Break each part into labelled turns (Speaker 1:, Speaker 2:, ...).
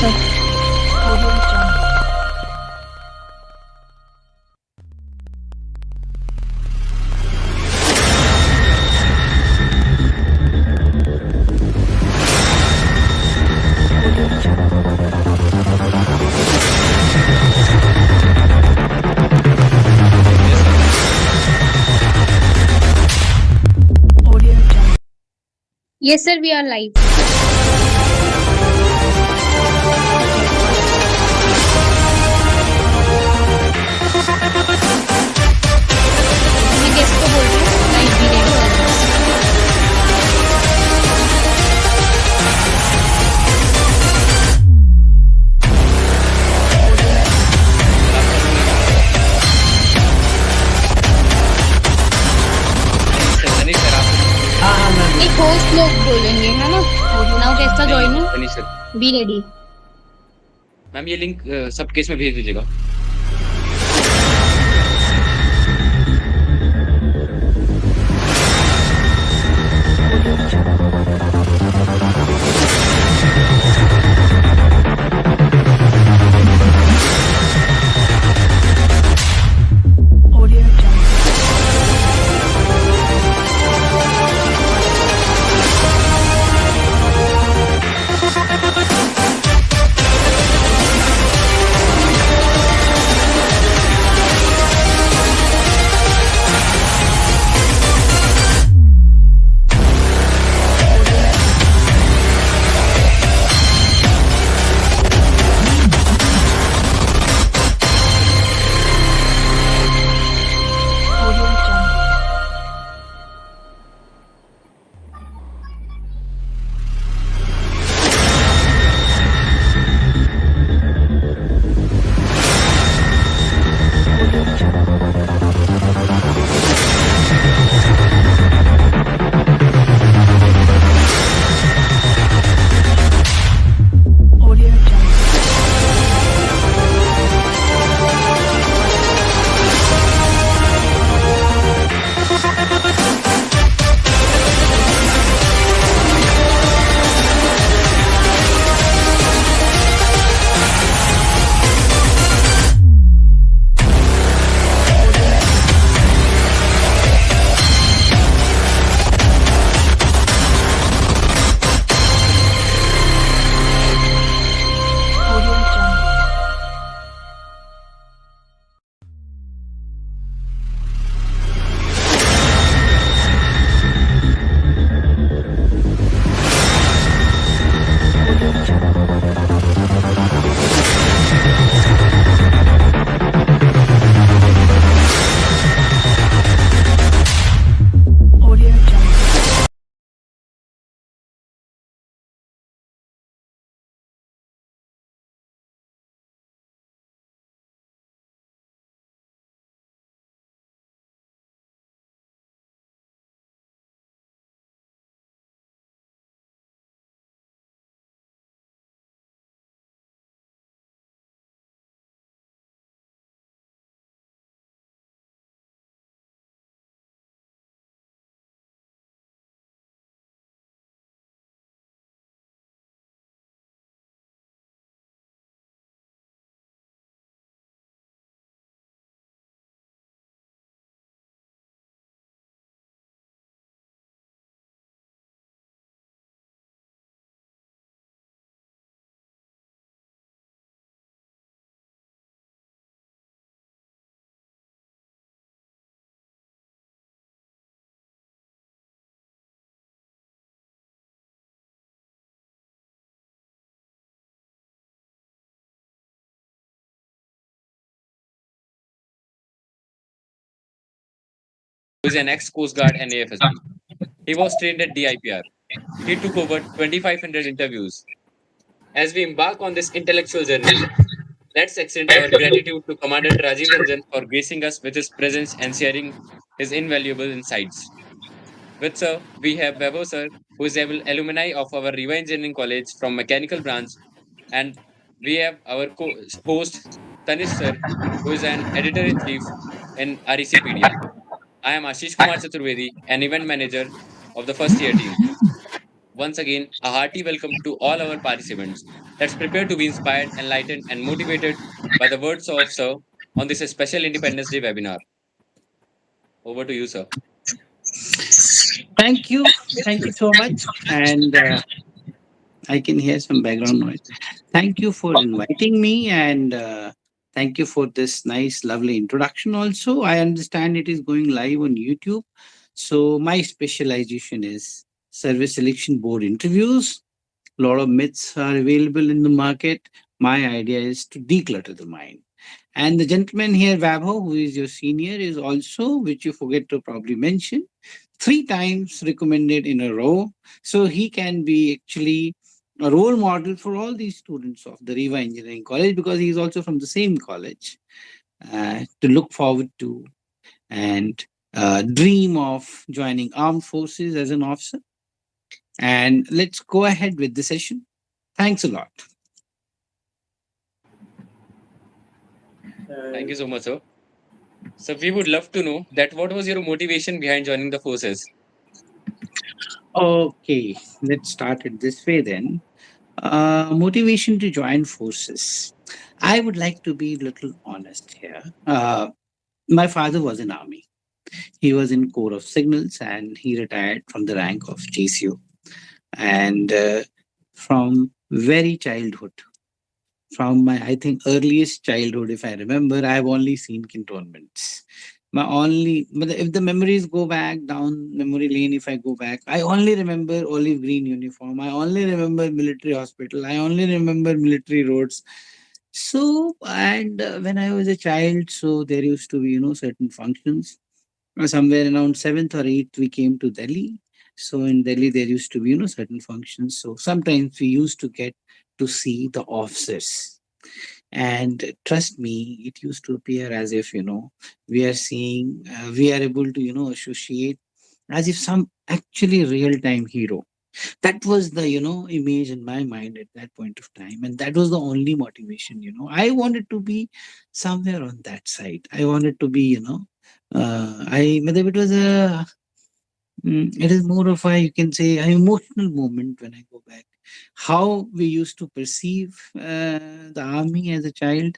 Speaker 1: sir. Yes, sir, we are live. मैं guest को बोल रही हूँ, लाइव भी रेडी हो जाए। एक होस्ट लोग बोलेंगे है ना। नाउ गेस्ट का जॉइनिंग बी रेडी।
Speaker 2: मैम ये लिंक सब केस में भेज दीजिएगा। Who is an ex-Coast Guard and AFSB. He was trained at DIPR. He took over 2,500 interviews. As we embark on this intellectual journey, let's extend our gratitude to Commandant Rajeev Ranjan for gracing us with his presence and sharing his invaluable insights. With sir, we have Vaibhav sir, who is an alumni of our Riva Engineering College from Mechanical Branch, and we have our host Tanish sir, who is an editor-in-chief in RECpedia. I am Ashish Kumar Chaturvedi, an event manager of the first year team. Once again, a hearty welcome to all our participants. Let's prepare to be inspired, enlightened, and motivated by the words of Sir on this special Independence Day webinar. Over to you, sir.
Speaker 3: Thank you. Thank you so much. And I can hear some background noise. Thank you for inviting me, and thank you for this nice, lovely introduction. Also, I understand it is going live on YouTube. So, my specialization is service selection board interviews. A lot of myths are available in the market. My idea is to declutter the mind. And the gentleman here, Vabho, who is your senior, is also, which you forget to probably mention, 3 times recommended in a row. So he can be actually a role model for all these students of the Riva Engineering College, because he is also from the same college, to look forward to and dream of joining armed forces as an officer. And let's go ahead with the session. Thanks a lot.
Speaker 2: Thank you so much, sir. So we would love to know that what was your motivation behind joining the forces?
Speaker 3: Okay, let's start it this way then. Motivation to join forces. I would like to be a little honest here. My father was in army. He was in Corps of Signals and he retired from the rank of JCO. And from very childhood, from my, I think, earliest childhood, if I remember, I've only seen cantonments. My only, but if the memories go back down memory lane, if I go back, I only remember olive green uniform. I only remember military hospital. I only remember military roads. So, and when I was a child, so there used to be, certain functions. Somewhere around 7th or 8th, we came to Delhi. So in Delhi, there used to be, certain functions. So sometimes we used to get to see the officers. And trust me, it used to appear as if, we are seeing, we are able to, associate as if some actually real time hero. That was the, image in my mind at that point of time. And that was the only motivation, I wanted to be somewhere on that side. I wanted to be, whether it was it is more of a, you can say, an emotional moment when I go back. How we used to perceive the army as a child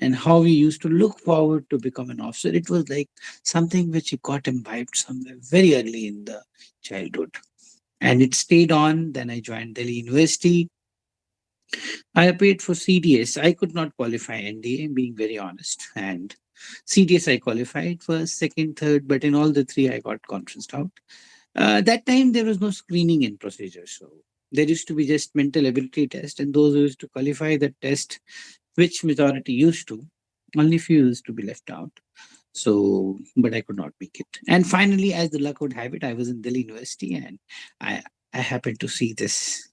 Speaker 3: and how we used to look forward to become an officer. It was like something which got imbibed somewhere very early in the childhood. And it stayed on. Then I joined Delhi University. I applied for CDS. I could not qualify NDA, being very honest. And CDS I qualified first, second, third, but in all the three I got conferenced out. That time there was no screening in procedure. So there used to be just mental ability test, and those who used to qualify that test, which majority used to, only few used to be left out. So, but I could not make it. And finally, as the luck would have it, I was in Delhi University and I, I happened to see this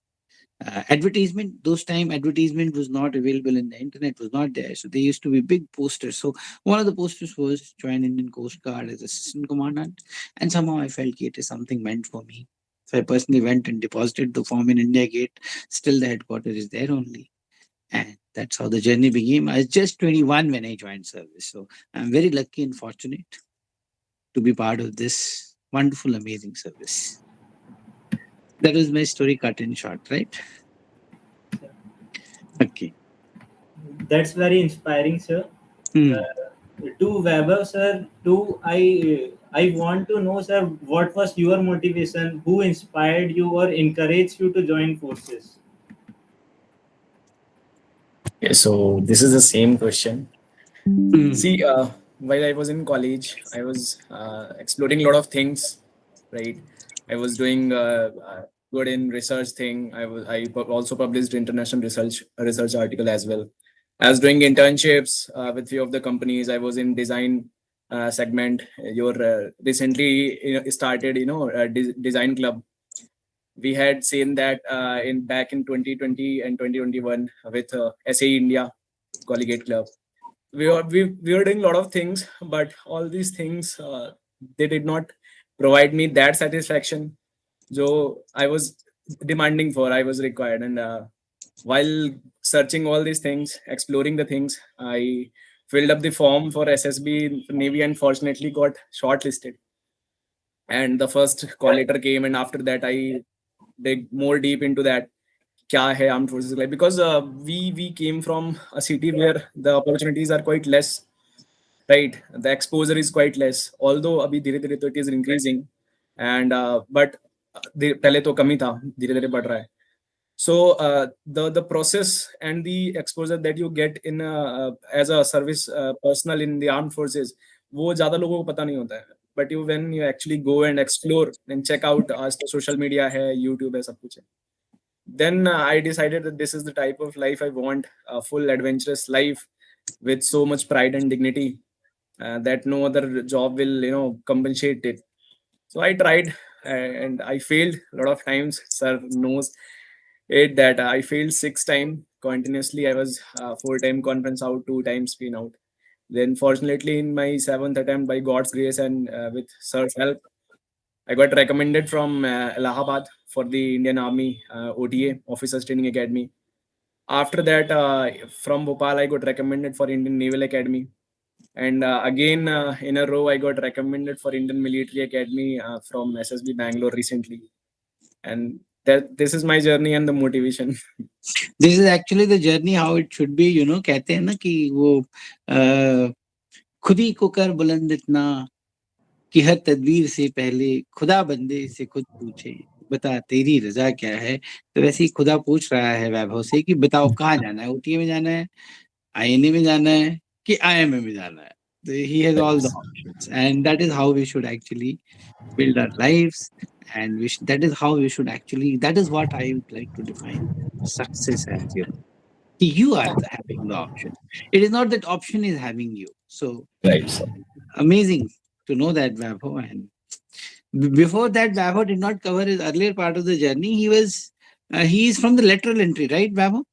Speaker 3: advertisement. Those time advertisement was not available in the internet, was not there. So there used to be big posters. So one of the posters was join Indian Coast Guard as assistant commandant. And somehow I felt it is something meant for me. So I personally went and deposited the form in India Gate. Still the headquarters is there only. And that's how the journey began. I was just 21 when I joined service. So I'm very lucky and fortunate to be part of this wonderful, amazing service. That was my story cut in short, right? Okay.
Speaker 4: That's very inspiring, sir.
Speaker 3: Hmm.
Speaker 4: To Weber, sir, I want to know, sir, what was your motivation? Who inspired you or encouraged you to join forces?
Speaker 5: Yeah, so this is the same question.
Speaker 3: Hmm.
Speaker 5: See, while I was in college, I was exploring a lot of things, right? I was doing good in research thing. I also published international research article as well. I was doing internships with few of the companies. I was in design segment. Your recently started, design club. We had seen that in back in 2020 and 2021 with SAE India Collegiate Club. We were doing a lot of things, but all these things they did not provide me that satisfaction. So I was demanding for, I was required, and while searching all these things, exploring the things, I filled up the form for SSB Navy and fortunately got shortlisted. And the first call letter came, and after that I dig more deep into that. क्या है armed forces like, because we came from a city where the opportunities are quite less, right? The exposure is quite less, although अभी धीरे धीरे तो it is increasing, and but पहले तो कम ही था, धीरे धीरे बढ़ रहा है. So the process and the exposure that you get in as a service personnel in the armed forces, वो ज्यादा लोगों को पता नहीं होता है. But you when you actually go and explore and check out, आज तो social media है, YouTube है, सब कुछ है. Then I decided that this is the type of life I want, a full adventurous life with so much pride and dignity that no other job will, compensate it. So I tried and I failed a lot of times. Sir knows it that I failed 6 times continuously. I was 4 time conference out, 2 times been out. Then fortunately in my 7th attempt, by God's grace and with Sir's help, I got recommended from Allahabad for the Indian Army OTA, Officers Training Academy. After that, from Bhopal, I got recommended for Indian Naval Academy. And again, in a row, I got recommended for Indian Military Academy from SSB Bangalore recently. And this is my journey and the motivation.
Speaker 3: This is actually the journey how it should be. कहते हैं ना कि वो खुद ही को कर बुलंद इतना कि हर तदबीर से पहले खुदा बंदे से खुद पूछे बता तेरी रजा क्या है. तो वैसे ही खुदा पूछ रहा है वैभव से कि बताओ कहाँ जाना है, ओटीए में जाना है, आईएनए में जाना है कि आईएमए में जाना है. So he has all the options, and that is how we should actually build our lives, and that is how we should actually, that is what I would like to define success as. You are having the option. It is not that option is having you. So
Speaker 5: Right. So.
Speaker 3: Amazing to know that, Vaibhav. And before that, Vaibhav did not cover his earlier part of the journey. He is from the lateral entry, right, Vaibhav?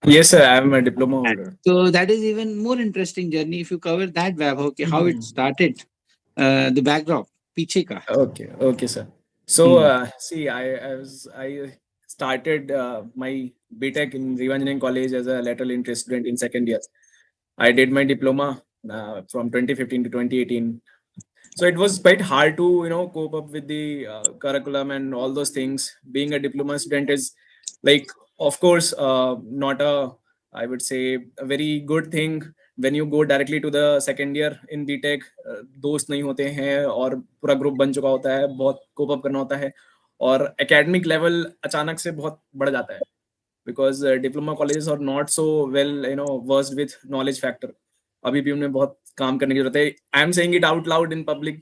Speaker 5: Yes, sir. I am a diploma holder.
Speaker 3: So that is even more interesting journey if you cover that, Vaibhav, how it started, the backdrop, piche ka.
Speaker 5: Okay, sir. So see, I started my BTech in Rajeev Engineering College as a lateral entry student in second year. I did my diploma from 2015 to 2018. So it was quite hard to cope up with the curriculum and all those things. Being a diploma student is like, of course, not I would say a very good thing. When you go directly to the second year in BTech, दोस्त नहीं होते हैं और पूरा group बन चुका होता है, बहुत कोप अप करना होता है और एकेडमिक लेवल अचानक से बहुत बढ़ जाता है because diploma colleges are not so well versed with knowledge factor. अभी भी उन्हें बहुत काम करने की जरूरत है. I am saying it out loud in public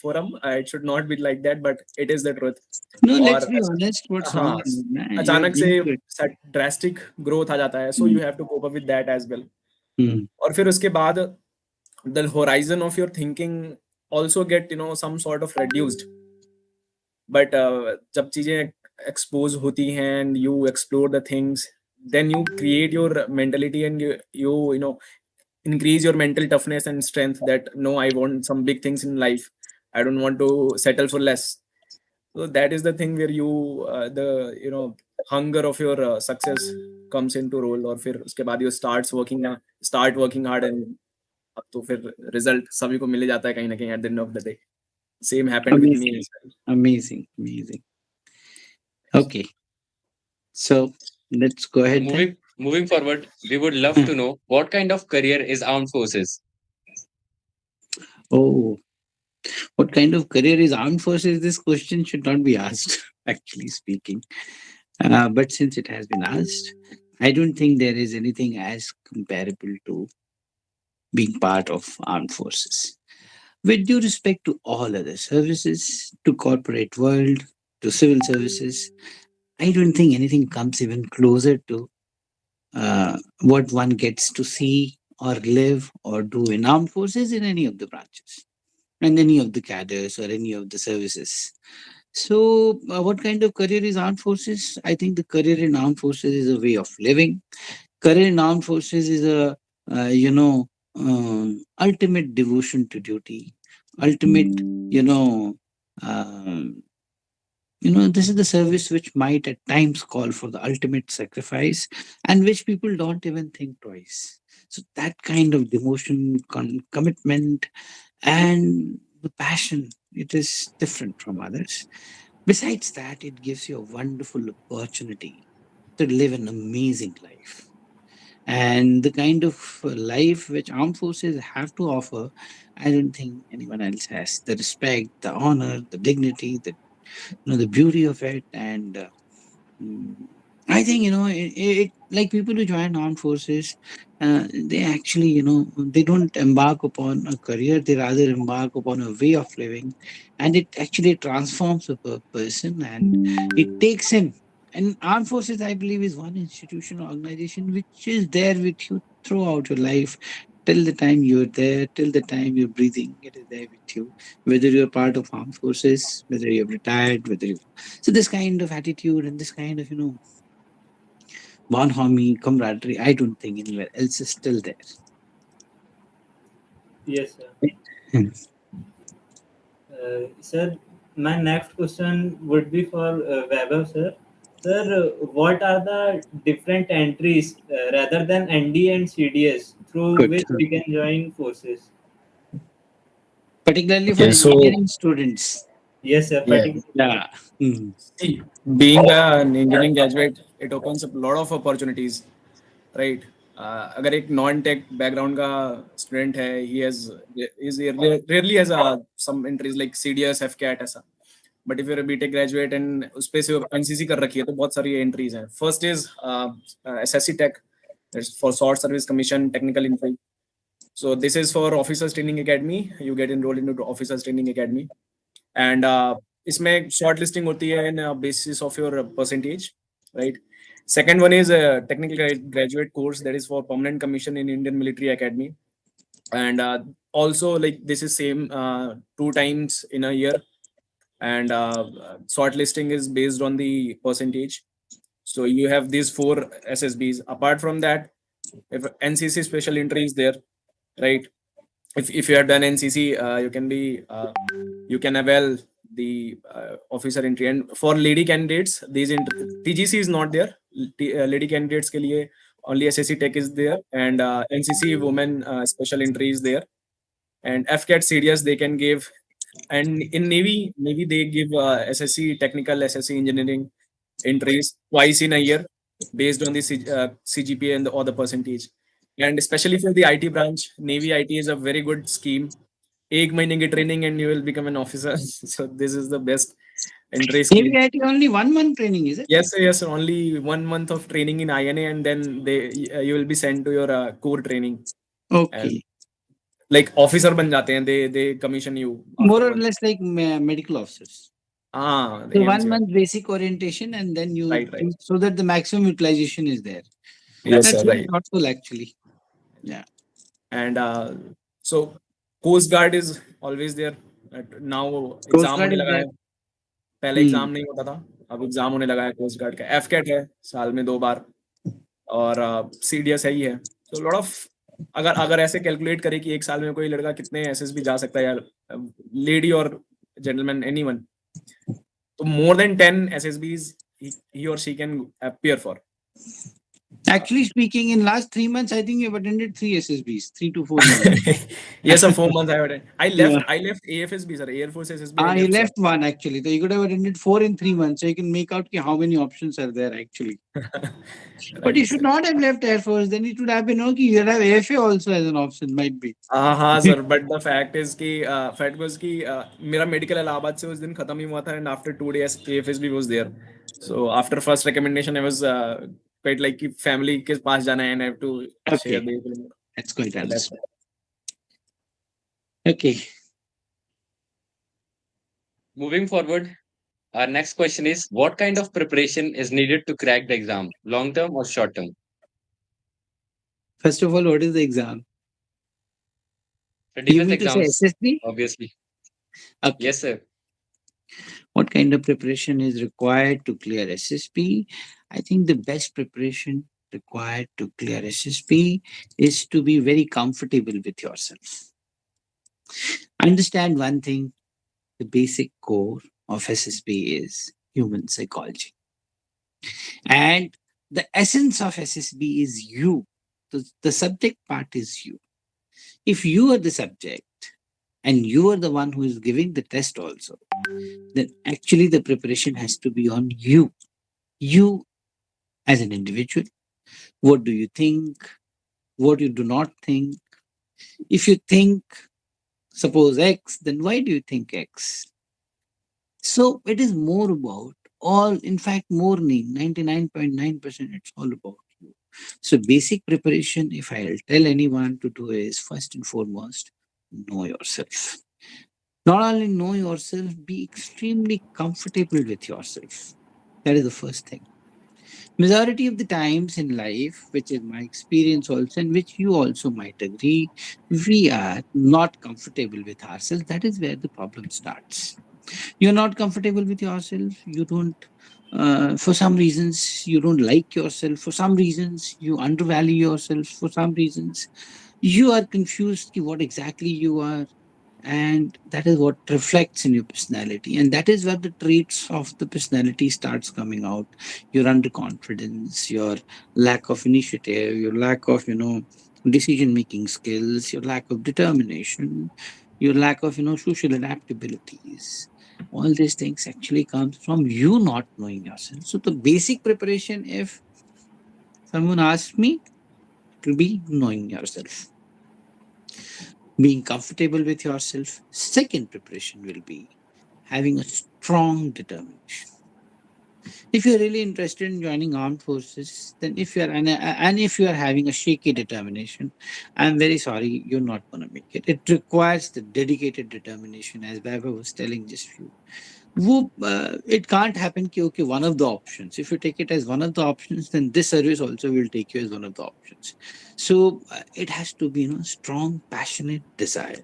Speaker 5: forum. It should not be like that, but it is the truth.
Speaker 3: No, let's be honest. What's wrong?
Speaker 5: अचानक से drastic growth आ जाता है, so you have to cope up with that as well. और फिर उसके बाद the horizon of your thinking also get some sort of reduced. But जब चीजें expose होती हैं and you explore the things, then you create your mentality and you increase your mental toughness and strength that no, I want some big things in life. I don't want to settle for less. So that is the thing where you the hunger of your success comes into role. और फिर उसके बाद you start working hard and अब तो फिर result सभी को मिल जाता है कहीं ना कहीं at the end of the day. Same happened with me as well.
Speaker 3: Amazing. Okay, so let's go ahead.
Speaker 2: Moving forward, we would love to know what kind of career is armed forces.
Speaker 3: Oh, what kind of career is armed forces? This question should not be asked, actually speaking. But since it has been asked, I don't think there is anything as comparable to being part of armed forces. With due respect to all other services, to corporate world, to civil services, I don't think anything comes even closer to what one gets to see or live or do in armed forces in any of the branches and any of the cadres or any of the services. So what kind of career is armed forces? I think the career in armed forces is a way of living. Career in armed forces is a, ultimate devotion to duty, ultimate, this is the service which might at times call for the ultimate sacrifice and which people don't even think twice. So that kind of devotion, commitment, and the passion, it is different from others. Besides that, it gives you a wonderful opportunity to live an amazing life. And the kind of life which armed forces have to offer, I don't think anyone else has. The respect, the honor, the dignity, the beauty of it. And mm, I think, like people who join armed forces, they actually, they don't embark upon a career, they rather embark upon a way of living. And it actually transforms a person, and it takes him. And armed forces, I believe, is one institution or organization which is there with you throughout your life. Till the time you're there, till the time you're breathing, it is there with you. Whether you're part of armed forces, whether you're retired, whether you. So this kind of attitude and this kind of, bonhomie, camaraderie, I don't think anywhere else is still there.
Speaker 4: Yes, sir.
Speaker 3: Hmm.
Speaker 4: Sir, my next question would be for Vaibhav, sir. Sir, what are the different entries rather than ND and CDS through
Speaker 3: Good.
Speaker 4: which we can join forces?
Speaker 3: Particularly for
Speaker 5: Okay, so
Speaker 3: engineering students.
Speaker 4: Yes, sir.
Speaker 5: yeah,
Speaker 4: Particularly.
Speaker 3: Yeah. Hmm.
Speaker 5: see, being an engineering graduate, it opens up a lot of opportunities, right? अगर एक non tech background का student है, he has is rarely has some entries like CDS, FCAT ऐसा. But if you're a BTech graduate and उस पे से NCC कर रखी है, तो बहुत सारी entries हैं. First is SSC Tech, that's for Short Service Commission Technical Info. So this is for Officers Training Academy. You get enrolled into Officers Training Academy, and इसमें short listing होती है in basis of your percentage, right? Second one is a technical graduate course that is for permanent commission in Indian Military Academy, and also like this is same 2 times in a year, and shortlisting is based on the percentage. So you have these 4 SSBs. Apart from that, if NCC special entry is there, right? If you have done NCC, you can avail the officer entry. And for lady candidates, TGC is not there. Lady candidates के लिए only SSC Tech is there, and NCC women special entry is there, and FCAT CDS they can give. And in Navy they give SSC Technical, SSC Engineering entries twice in a year based on the CGPA and or the percentage. And especially for the IT branch, Navy IT is a very good scheme. 1 महीने की training and you will become an officer. So this is the best entry scheme.
Speaker 3: Maybe at only 1 month training, is it?
Speaker 5: Yes, sir, yes, sir. Only 1 month of training in INA, and then you will be sent to your core training.
Speaker 3: Okay.
Speaker 5: And like officer ban jate hain, they commission you
Speaker 3: More or
Speaker 5: afterwards.
Speaker 3: less like medical officers.
Speaker 5: The
Speaker 3: So 1
Speaker 5: AMC.
Speaker 3: month basic orientation, and then you,
Speaker 5: Right.
Speaker 3: so that the maximum utilization is there.
Speaker 5: Yes,
Speaker 3: That's
Speaker 5: sir,
Speaker 3: very
Speaker 5: right.
Speaker 3: thoughtful, actually. Yeah.
Speaker 5: And so Coast Guard is always there. Now
Speaker 3: Coast
Speaker 5: exam
Speaker 3: Guard
Speaker 5: होने
Speaker 3: is
Speaker 5: लगा है.
Speaker 3: there.
Speaker 5: पहले exam नहीं होता था, अब exam होने लगा है कोस्ट गार्ड का. FCAT है साल में 2 बार, और CDS है ही है. So lot of अगर ऐसे कैलकुलेट करें कि 1 साल में कोई लड़का कितने SSB जा सकता है, यार, लेडी और जेंटलमैन एनीवन, तो more than 10 SSBs he or she can appear for.
Speaker 3: Actually speaking, in last 3 months, I think you've attended 3 SSBs, 3 to 4 months.
Speaker 5: Yes, sir, 4 months I have attended. I
Speaker 3: Yeah.
Speaker 5: left AFSB, sir, Air Force SSB. I
Speaker 3: You
Speaker 5: left,
Speaker 3: left 1 actually. So you could have attended 4 in 3 months. So you can make out how many options are there actually. But you should not have left Air Force. Then it would have been okay. You have AFA also as an option, might be.
Speaker 5: हाँ sir, but the fact is कि मेरा medical Allahabad से उस दिन खत्म ही हुआ था, and after 2 days AFSB was there. So after first recommendation I was quite like कि family के पास जाना है and I have to share
Speaker 3: Okay.
Speaker 5: the.
Speaker 3: That's quite understood. Okay.
Speaker 2: Moving forward, our next question is, what kind of preparation is needed to crack the exam, long term or short term?
Speaker 3: First of all, what is the exam?
Speaker 2: The
Speaker 3: You
Speaker 2: defense
Speaker 3: mean to say
Speaker 2: exams,
Speaker 3: SSB?
Speaker 2: obviously.
Speaker 3: Okay.
Speaker 2: Yes, sir.
Speaker 3: What kind of preparation is required to clear SSB? I think the best preparation required to clear SSB is to be very comfortable with yourself. Understand one thing, the basic core of SSB is human psychology. And the essence of SSB is you. The subject part is you. If you are the subject and you are the one who is giving the test also, then actually the preparation has to be on you. You as an individual. What do you think? What you do not think? If you think, suppose X, then why do you think X? So it is more about all, in fact, more than 99.9%, it's all about you. So basic preparation, if I'll tell anyone to do, is first and foremost, know yourself. Not only know yourself, be extremely comfortable with yourself. That is the first thing. Majority of the times in life, which is my experience also, and which you also might agree, we are not comfortable with ourselves. That is where the problem starts. You're not comfortable with yourself. You don't, for some reasons, you don't like yourself. For some reasons, you undervalue yourself. For some reasons, you are confused ki what exactly you are. And that is what reflects in your personality, and that is where the traits of the personality starts coming out. Your underconfidence, your lack of initiative, your lack of decision making skills, your lack of determination, your lack of social adaptabilities. All these things actually comes from you not knowing yourself. So the basic preparation, if someone asks me, it will be knowing yourself, being comfortable with yourself. Second preparation will be having a strong determination. If you're really interested in joining armed forces, then and if you are having a shaky determination, I'm very sorry, you're not going to make it. It requires the dedicated determination, as Baba was telling just few. It can't happen ki, okay, one of the options. If you take it as one of the options, then this service also will take you as one of the options. So it has to be strong, passionate desire.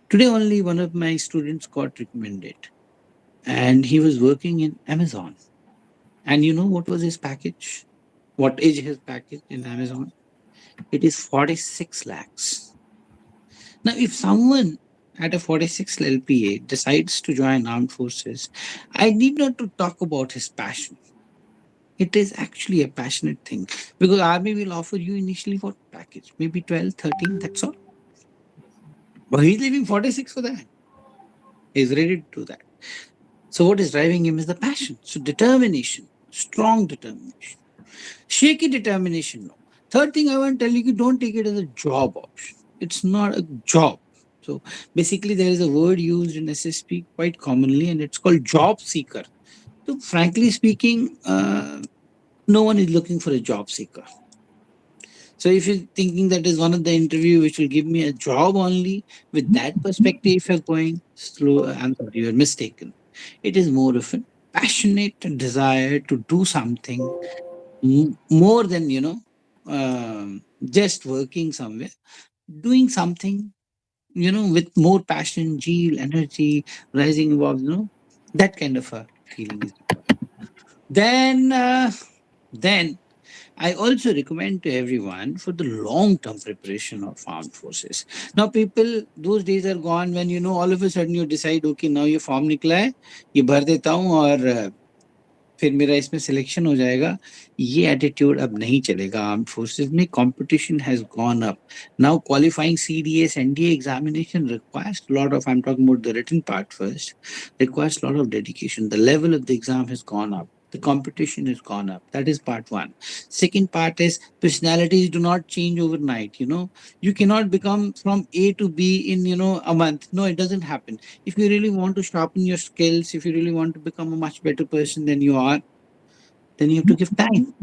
Speaker 3: Today only one of my students got recommended, and he was working in Amazon. And you know what was his package? What is his package in Amazon? It is 46 lakhs. Now, if someone at a 46 LPA decides to join armed forces, I need not to talk about his passion. It is actually a passionate thing, because army will offer you initially what package? Maybe 12, 13, that's all. But he's leaving 46 for that. He's ready to do that. So what is driving him is the passion. So determination, strong determination. Shaky determination, no. Third thing I want to tell you, don't take it as a job option. It's not a job. So basically there is a word used in SSP quite commonly, and it's called job seeker. So frankly speaking, no one is looking for a job seeker. So if you're thinking that is one of the interview which will give me a job only, with that perspective, if you're going slow, I'm sorry, you're mistaken. It is more of a passionate desire to do something more than just working somewhere, doing something with more passion, zeal, energy, rising above, that kind of a feeling is required. Then I also recommend to everyone for the long-term preparation of armed forces. Now, people, those days are gone when all of a sudden you decide, okay, now ये form निकला है, ये भर देता हूँ और फिर मेरा इसमें सिलेक्शन हो जाएगा. ये एटीट्यूड अब नहीं चलेगा आर्म्ड फोर्सेस में. Competition has gone up. Now qualifying CDS NDA examination requires a lot of, I'm talking about the written part first, requires a lot of dedication. The level of the exam has gone up. The competition has gone up. That is part one. Second part is personalities do not change overnight. You cannot become from A to B in a month. No, it doesn't happen. If you really want to sharpen your skills, if you really want to become a much better person than you are, then you have to give time.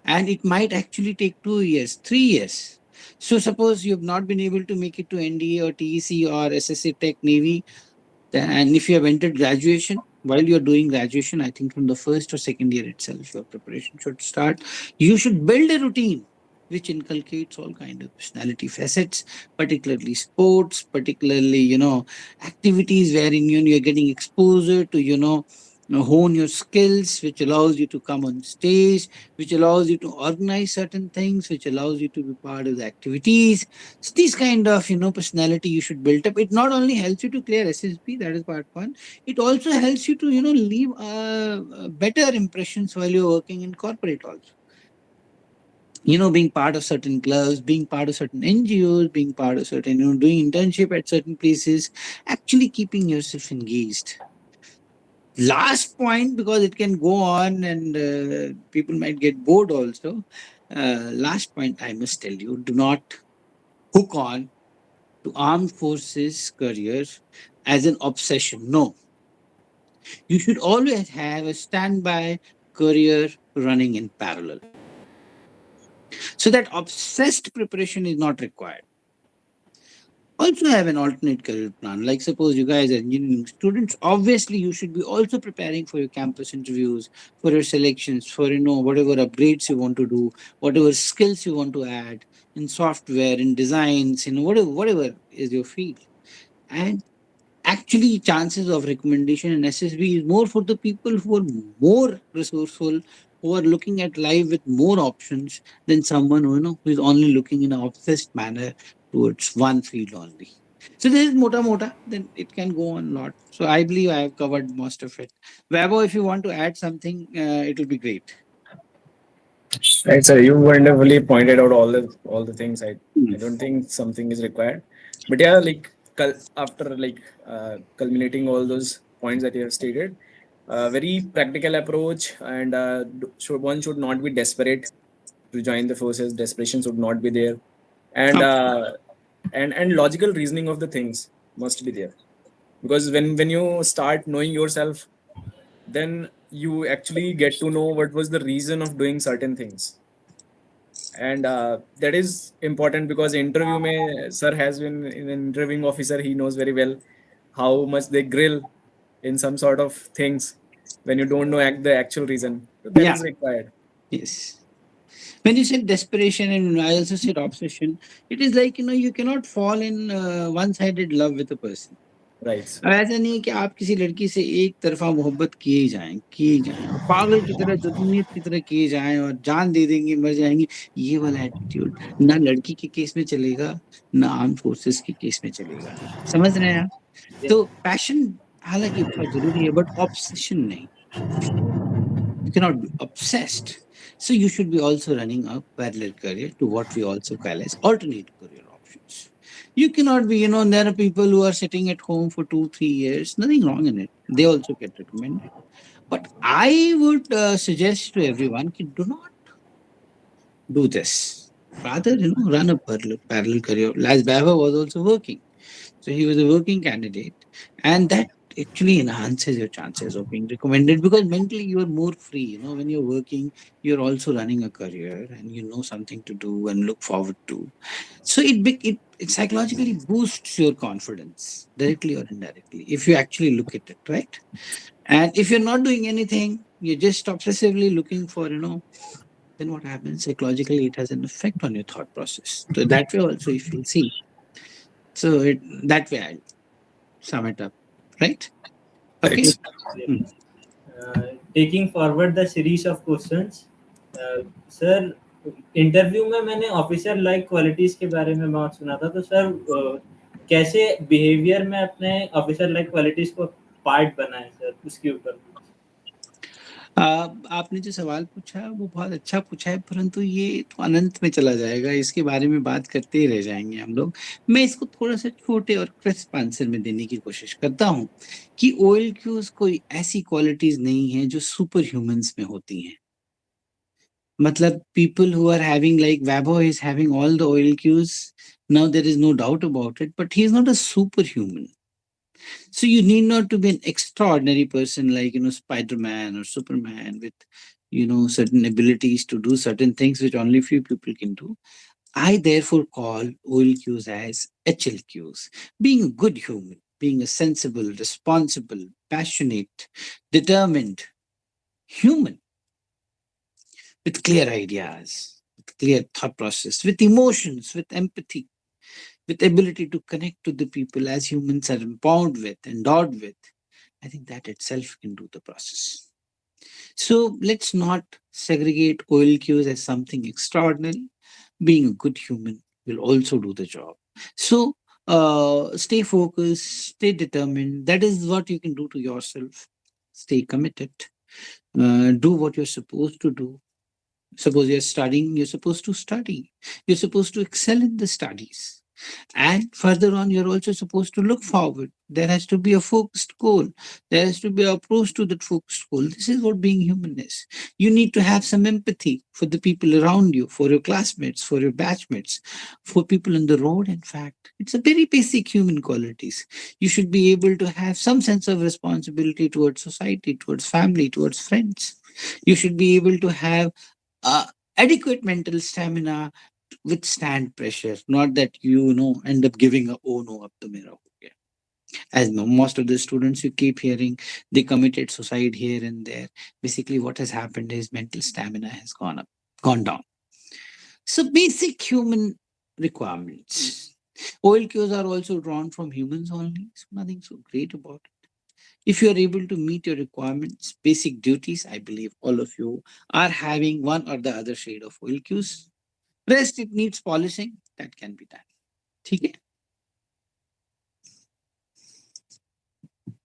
Speaker 3: And it might actually take 2 years, 3 years. So suppose you have not been able to make it to NDA or TEC or SSA Tech Navy, and if you have entered graduation, while you're doing graduation, I think from the first or second year itself, your preparation should start. You should build a routine which inculcates all kind of personality facets, particularly sports, particularly, activities wherein you're getting exposure to, hone your skills, which allows you to come on stage, which allows you to organize certain things, which allows you to be part of the activities. So these kind of, personality you should build up. It not only helps you to clear SSB, that is part one. It also helps you to, leave better impressions while you're working in corporate also. Being part of certain clubs, being part of certain NGOs, being part of certain, doing internship at certain places, actually keeping yourself engaged. Last point, because it can go on and people might get bored also. Last point I must tell you, do not hook on to armed forces career as an obsession. No, you should always have a standby career running in parallel. So that obsessed preparation is not required. Also have an alternate career plan. Like suppose you guys are engineering students, obviously you should be also preparing for your campus interviews, for your selections, for whatever upgrades you want to do, whatever skills you want to add in software, in designs, whatever is your field. And actually chances of recommendation in SSB is more for the people who are more resourceful, who are looking at life with more options than someone who is only looking in an obsessed manner towards one field only. So this is mota, then it can go on a lot. So I believe I have covered most of it. Vaibhav, if you want to add something, it will be great.
Speaker 5: Right, sir. You wonderfully pointed out all the things. I
Speaker 3: Hmm.
Speaker 5: don't think something is required, but yeah, like after culminating all those points that you have stated, very practical approach, and one should not be desperate to join the forces. Desperation should not be there, and logical reasoning of the things must be there, because when you start knowing yourself, then you actually get to know what was the reason of doing certain things. And that is important, because interview mein sir has been an interviewing officer. He knows very well how much they grill in some sort of things when you don't know the actual reason. So that
Speaker 3: Yeah.
Speaker 5: is required.
Speaker 3: Yes. When you said desperation and I also said obsession, it is like you cannot fall in one-sided love with a person.
Speaker 5: Right.
Speaker 3: अब ऐसा नहीं है कि आप किसी लड़की से एक तरफा मोहब्बत किए जाएं और पागल की तरह जदूनियत की तरह किए जाएं और जान दे देंगे मर जाएंगे, ये वाला एटीट्यूड ना लड़की के केस में चलेगा ना आर्म फोर्सेस के केस में चलेगा. समझ रहे हैं आप? तो पैशन हालांकि बहुत जरूरी है बट ऑब्सेशन नहीं. You cannot be obsessed. So you should be also running a parallel career to what we also call as alternate career options. You cannot be, there are people who are sitting at home for 2-3 years, nothing wrong in it. They also get recommended. But I would suggest to everyone, do not do this. Rather, run a parallel career. As Baba was also working. So he was a working candidate. And that actually enhances your chances of being recommended because mentally you are more free. When you're working, you're also running a career and you know something to do and look forward to. So it psychologically boosts your confidence directly or indirectly if you actually look at it, right? And if you're not doing anything, you're just obsessively looking for, then what happens psychologically? It has an effect on your thought process. So that way also, if you see, so that way I'll sum it up, right? Okay.
Speaker 5: Right.
Speaker 4: Taking forward the series of questions, sir interview में मैंने officer like qualities के बारे में बहुत सुना था. तो sir कैसे बिहेवियर में अपने ऑफिसर लाइक क्वालिटीज को पार्ट बनाए सर, उसके ऊपर.
Speaker 3: आपने जो सवाल पूछा वो बहुत अच्छा पूछा है, परंतु ये तो अनंत में चला जाएगा. इसके बारे में बात करते ही रह जाएंगे हम लोग. मैं इसको थोड़ा सा छोटे और क्रिस्प आंसर में देने की कोशिश करता हूँ कि OLQs कोई ऐसी क्वालिटीज नहीं है जो सुपर ह्यूमंस में होती हैं. मतलब people who are having like Vaibhav is having all the OLQs. Now there is no doubt about it, but he is not a superhuman. So you need not to be an extraordinary person like, Spider-Man or Superman with, certain abilities to do certain things which only few people can do. I therefore call OLQs as HLQs, being a good human, being a sensible, responsible, passionate, determined human with clear ideas, with clear thought process, with emotions, with empathy, with ability to connect to the people as humans are endowed with. I think that itself can do the process. So let's not segregate OLQs as something extraordinary. Being a good human will also do the job. So stay focused, stay determined. That is what you can do to yourself. Stay committed. Do what you're supposed to do. Suppose you're studying, you're supposed to study. You're supposed to excel in the studies. And further on, you're also supposed to look forward. There has to be a focused goal. There has to be an approach to that focused goal. This is what being human is. You need to have some empathy for the people around you, for your classmates, for your batchmates, for people on the road. In fact, it's a very basic human qualities. You should be able to have some sense of responsibility towards society, towards family, towards friends. You should be able to have adequate mental stamina to withstand pressure, not that end up giving a oh no up the mirror. As most of the students you keep hearing, they committed suicide here and there. Basically, what has happened is mental stamina has gone down. So basic human requirements. OLQs are also drawn from humans only, so nothing so great about it. If you are able to meet your requirements, basic duties, I believe all of you are having one or the other shade of OLQs. Rest, it needs polishing, that can be done. ठीक है?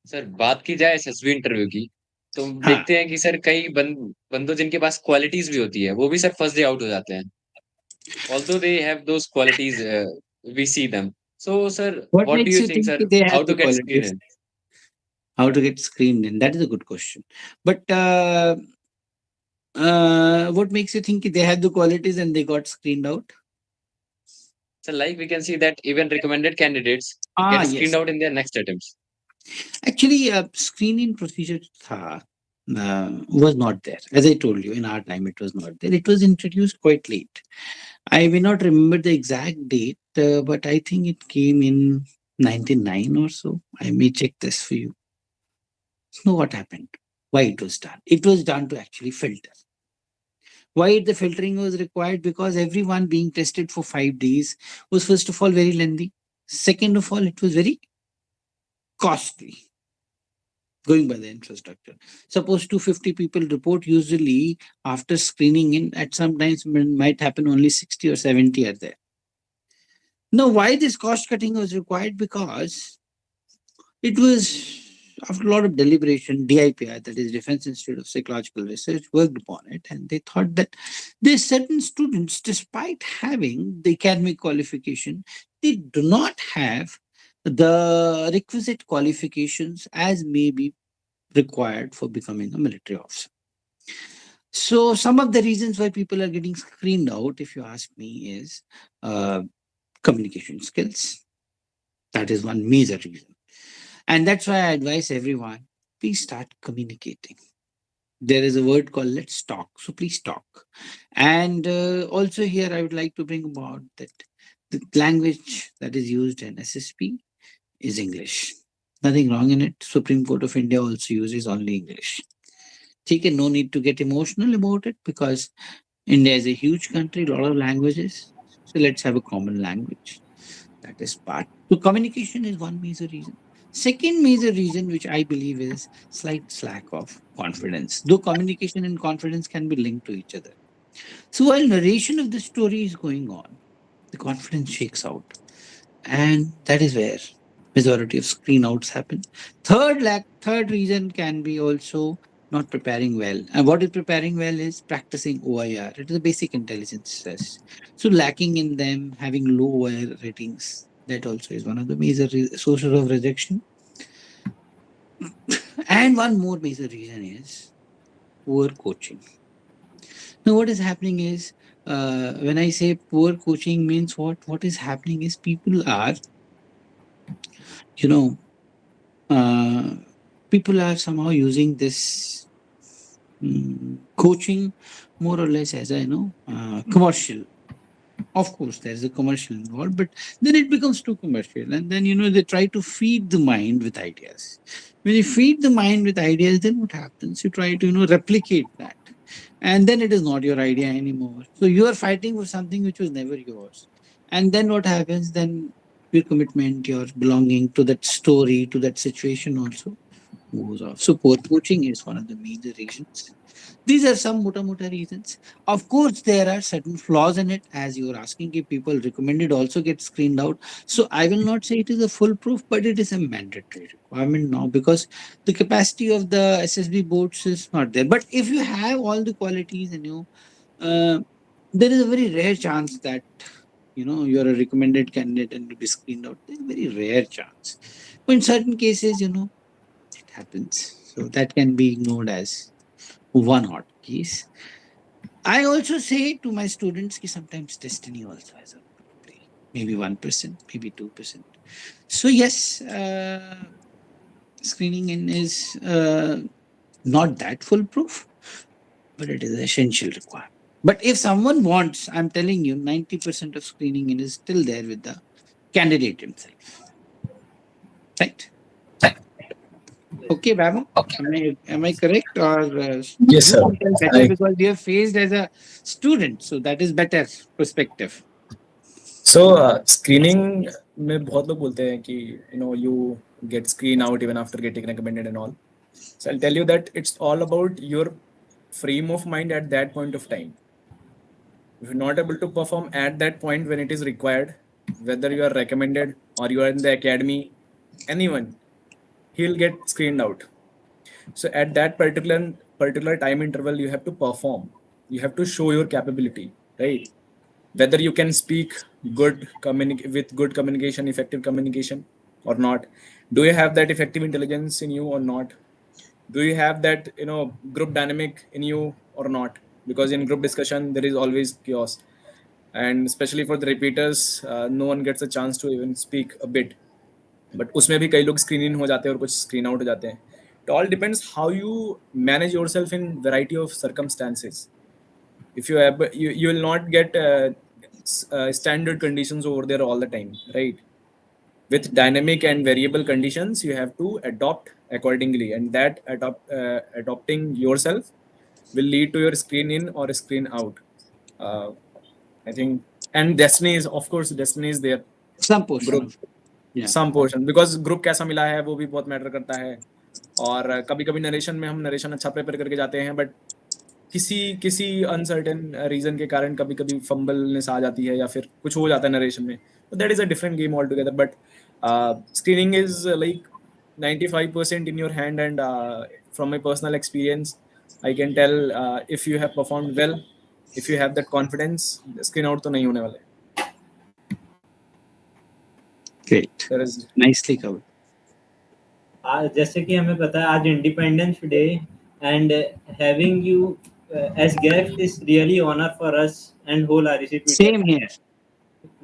Speaker 2: Sir बात की जाए SSB interview की, तो हम
Speaker 3: हाँ।
Speaker 2: देखते हैं कि सर कई बंदों जिनके पास क्वालिटीज भी होती है, वो भी सर फर्स्ट डे आउट हो जाते हैं। Although they have those qualities, we see them. So, sir,
Speaker 3: What
Speaker 2: what do
Speaker 3: makes
Speaker 2: you
Speaker 3: you
Speaker 2: think,
Speaker 3: think
Speaker 2: sir?
Speaker 3: that they
Speaker 2: How
Speaker 3: have
Speaker 2: to
Speaker 3: the
Speaker 2: get screened
Speaker 3: qualities?
Speaker 2: in?
Speaker 3: How to get screened in? That is a good question. But what makes you think they have the qualities and they got screened out?
Speaker 2: So, like we can see that even recommended candidates
Speaker 3: Ah,
Speaker 2: get screened
Speaker 3: yes.
Speaker 2: out in their next attempts.
Speaker 3: Actually, screening procedure was not there. As I told you, in our time, it was not there. It was introduced quite late. I may not remember the exact date, but I think it came in 99 or so. I may check this for you. So what happened? Why it was done? It was done to actually filter. Why the filtering was required? Because everyone being tested for 5 days was first of all very lengthy. Second of all, it was very costly. Going by the infrastructure. Suppose 250 people report, usually after screening in, at some times might happen only 60 or 70 are there. Now, why this cost cutting was required? Because it was, after a lot of deliberation, DIPI, that is Defense Institute of Psychological Research, worked upon it, and they thought that there's certain students, despite having the academic qualification, they do not have the requisite qualifications as may be required for becoming a military officer. So some of the reasons why people are getting screened out, if you ask me, is communication skills. That is one major reason. And that's why I advise everyone, please start communicating. There is a word called let's talk. So please talk. And also here I would like to bring about that the language that is used in SSP is English. Nothing wrong in it. Supreme Court of India also uses only English. Okay, no need to get emotional about it because India is a huge country, a lot of languages. So let's have a common language. That is part. So communication is one major reason. Second major reason, which I believe is slight lack of confidence. Though communication and confidence can be linked to each other. So while narration of the story is going on, the confidence shakes out. And that is where majority of screen outs happen. Third reason can be also not preparing well. And what is preparing well is practicing OIR. It is a basic intelligence test. So lacking in them, having low OIR ratings, that also is one of the major sources of rejection. And one more major reason is poor coaching. Now, what is happening is when I say poor coaching means what is happening is people are, you know, people are somehow using this coaching more or less as a commercial. Of course, there's a commercial involved, but then it becomes too commercial, and then they try to feed the mind with ideas. When you feed the mind with ideas, then what happens? You try to replicate that, and then it is not your idea anymore. So you are fighting for something which was never yours, and then what happens? Then your commitment, your belonging to that story, to that situation also goes off. So poor coaching is one of the major reasons. These are some muta reasons. Of course, there are certain flaws in it, as you were asking if people recommended also get screened out. So I will not say it is a foolproof, but it is a mandatory requirement now because the capacity of the SSB boards is not there. But if you have all the qualities in you, there is a very rare chance that you're a recommended candidate and you'll be screened out. There's a very rare chance. But in certain cases, it happens. So that can be ignored as one hot case. I also say to my students that sometimes destiny also has a role to play. Maybe 1%, maybe 2%. So yes, screening in is not that foolproof, but it is an essential requirement. But if someone wants, I'm telling you, 90% of screening in is still there with the candidate himself. Right? Okay, Babu. Am I correct? Or
Speaker 5: Yes, sir.
Speaker 3: better because you have faced as a student, so that is better perspective.
Speaker 5: So screening में बहुत लोग बोलते हैं कि you get screened out even after getting recommended and all. So I'll tell you that it's all about your frame of mind at that point of time. If you're not able to perform at that point when it is required, whether you are recommended or you are in the academy, anyone, he'll get screened out. So at that particular time interval, you have to perform. You have to show your capability, right? Whether you can speak with good communication, effective communication or not. Do you have that effective intelligence in you or not? Do you have that group dynamic in you or not? Because in group discussion there is always chaos, and especially for the repeaters, no one gets a chance to even speak a bit. But उसमें भी कई लोग screen in हो जाते हैं और कुछ screen out हो जाते हैं. It all depends how you manage yourself in variety of circumstances. If you will not get standard conditions over there all the time, right? With dynamic and variable conditions, you have to adopt accordingly, and that adopting yourself will lead to your screen in or screen out. I think, and destiny is, of course, destiny is there.
Speaker 3: Some portion.
Speaker 5: Group, some portion, because group कैसा मिला है वो भी बहुत matter करता है. और कभी-कभी नरेशन में हम नरेशन अच्छा प्रिपेयर करके जाते हैं, बट किसी अनसर्टेन रीजन के कारण कभी-कभी फंबलनेस आ जाती है या फिर कुछ हो जाता है नरेशन में. So that is a different game altogether. But screening is like 95% in your hand, and from my personal experience, I can tell if you have performed well, if you have that confidence, screen out तो नहीं होने वाले.
Speaker 3: Great.
Speaker 5: There is
Speaker 3: nicely covered.
Speaker 4: जैसे कि हमें पता है आज independence day, and having you as guest is really honor for us and whole RECP.
Speaker 3: Same here.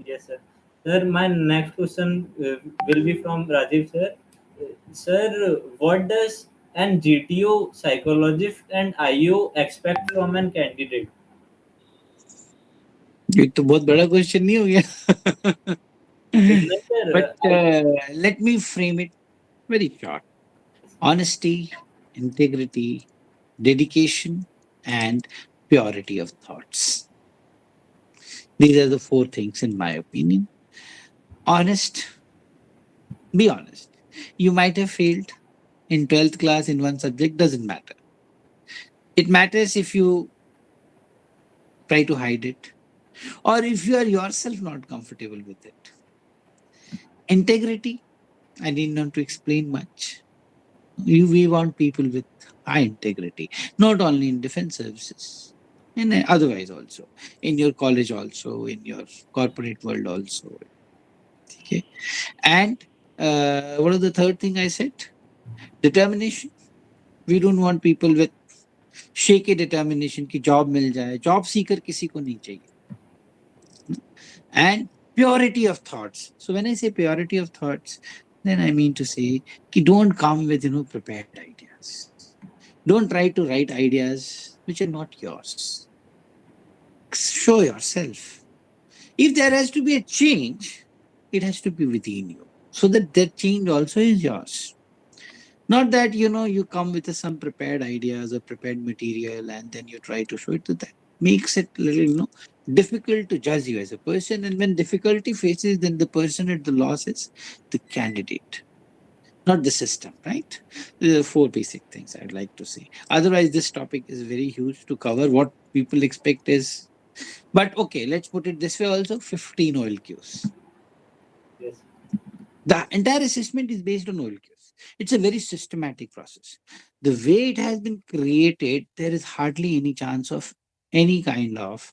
Speaker 4: Yes, sir. Sir, my next question will be from Rajeev, sir. Sir, what does an GTO, psychologist and IO expect from an candidate?
Speaker 3: ये तो बहुत बड़ा question नहीं हो गया. But let me frame it very short. Honesty, integrity, dedication, and purity of thoughts. These are the 4 things in my opinion. Honest. Be honest. You might have failed in 12th class in one subject, doesn't matter. It matters if you try to hide it or if you are yourself not comfortable with it. Integrity, I need not to explain much. We want people with high integrity, not only in defense services, and otherwise also, in your college also, in your corporate world also. Okay. And what is the third thing I said? Determination. We don't want people with shaky determination कि job मिल जाए. Job seeker किसी को नहीं चाहिए. And purity of thoughts. So when I say purity of thoughts, then I mean to say कि don't come with prepared ideas. Don't try to write ideas which are not yours. Show yourself. If there has to be a change, it has to be within you, so that change also is yours. Not that you come with some prepared ideas or prepared material and then you try to show it to that. Makes it little difficult to judge you as a person, and when difficulty faces, then the person at the loss is the candidate, not the system, right? These are 4 basic things I'd like to say. Otherwise, this topic is very huge to cover. What people expect is, but okay, let's put it this way also, 15 OLQs.
Speaker 4: Yes.
Speaker 3: The entire assessment is based on OLQs. It's a very systematic process. The way it has been created, there is hardly any chance of any kind of,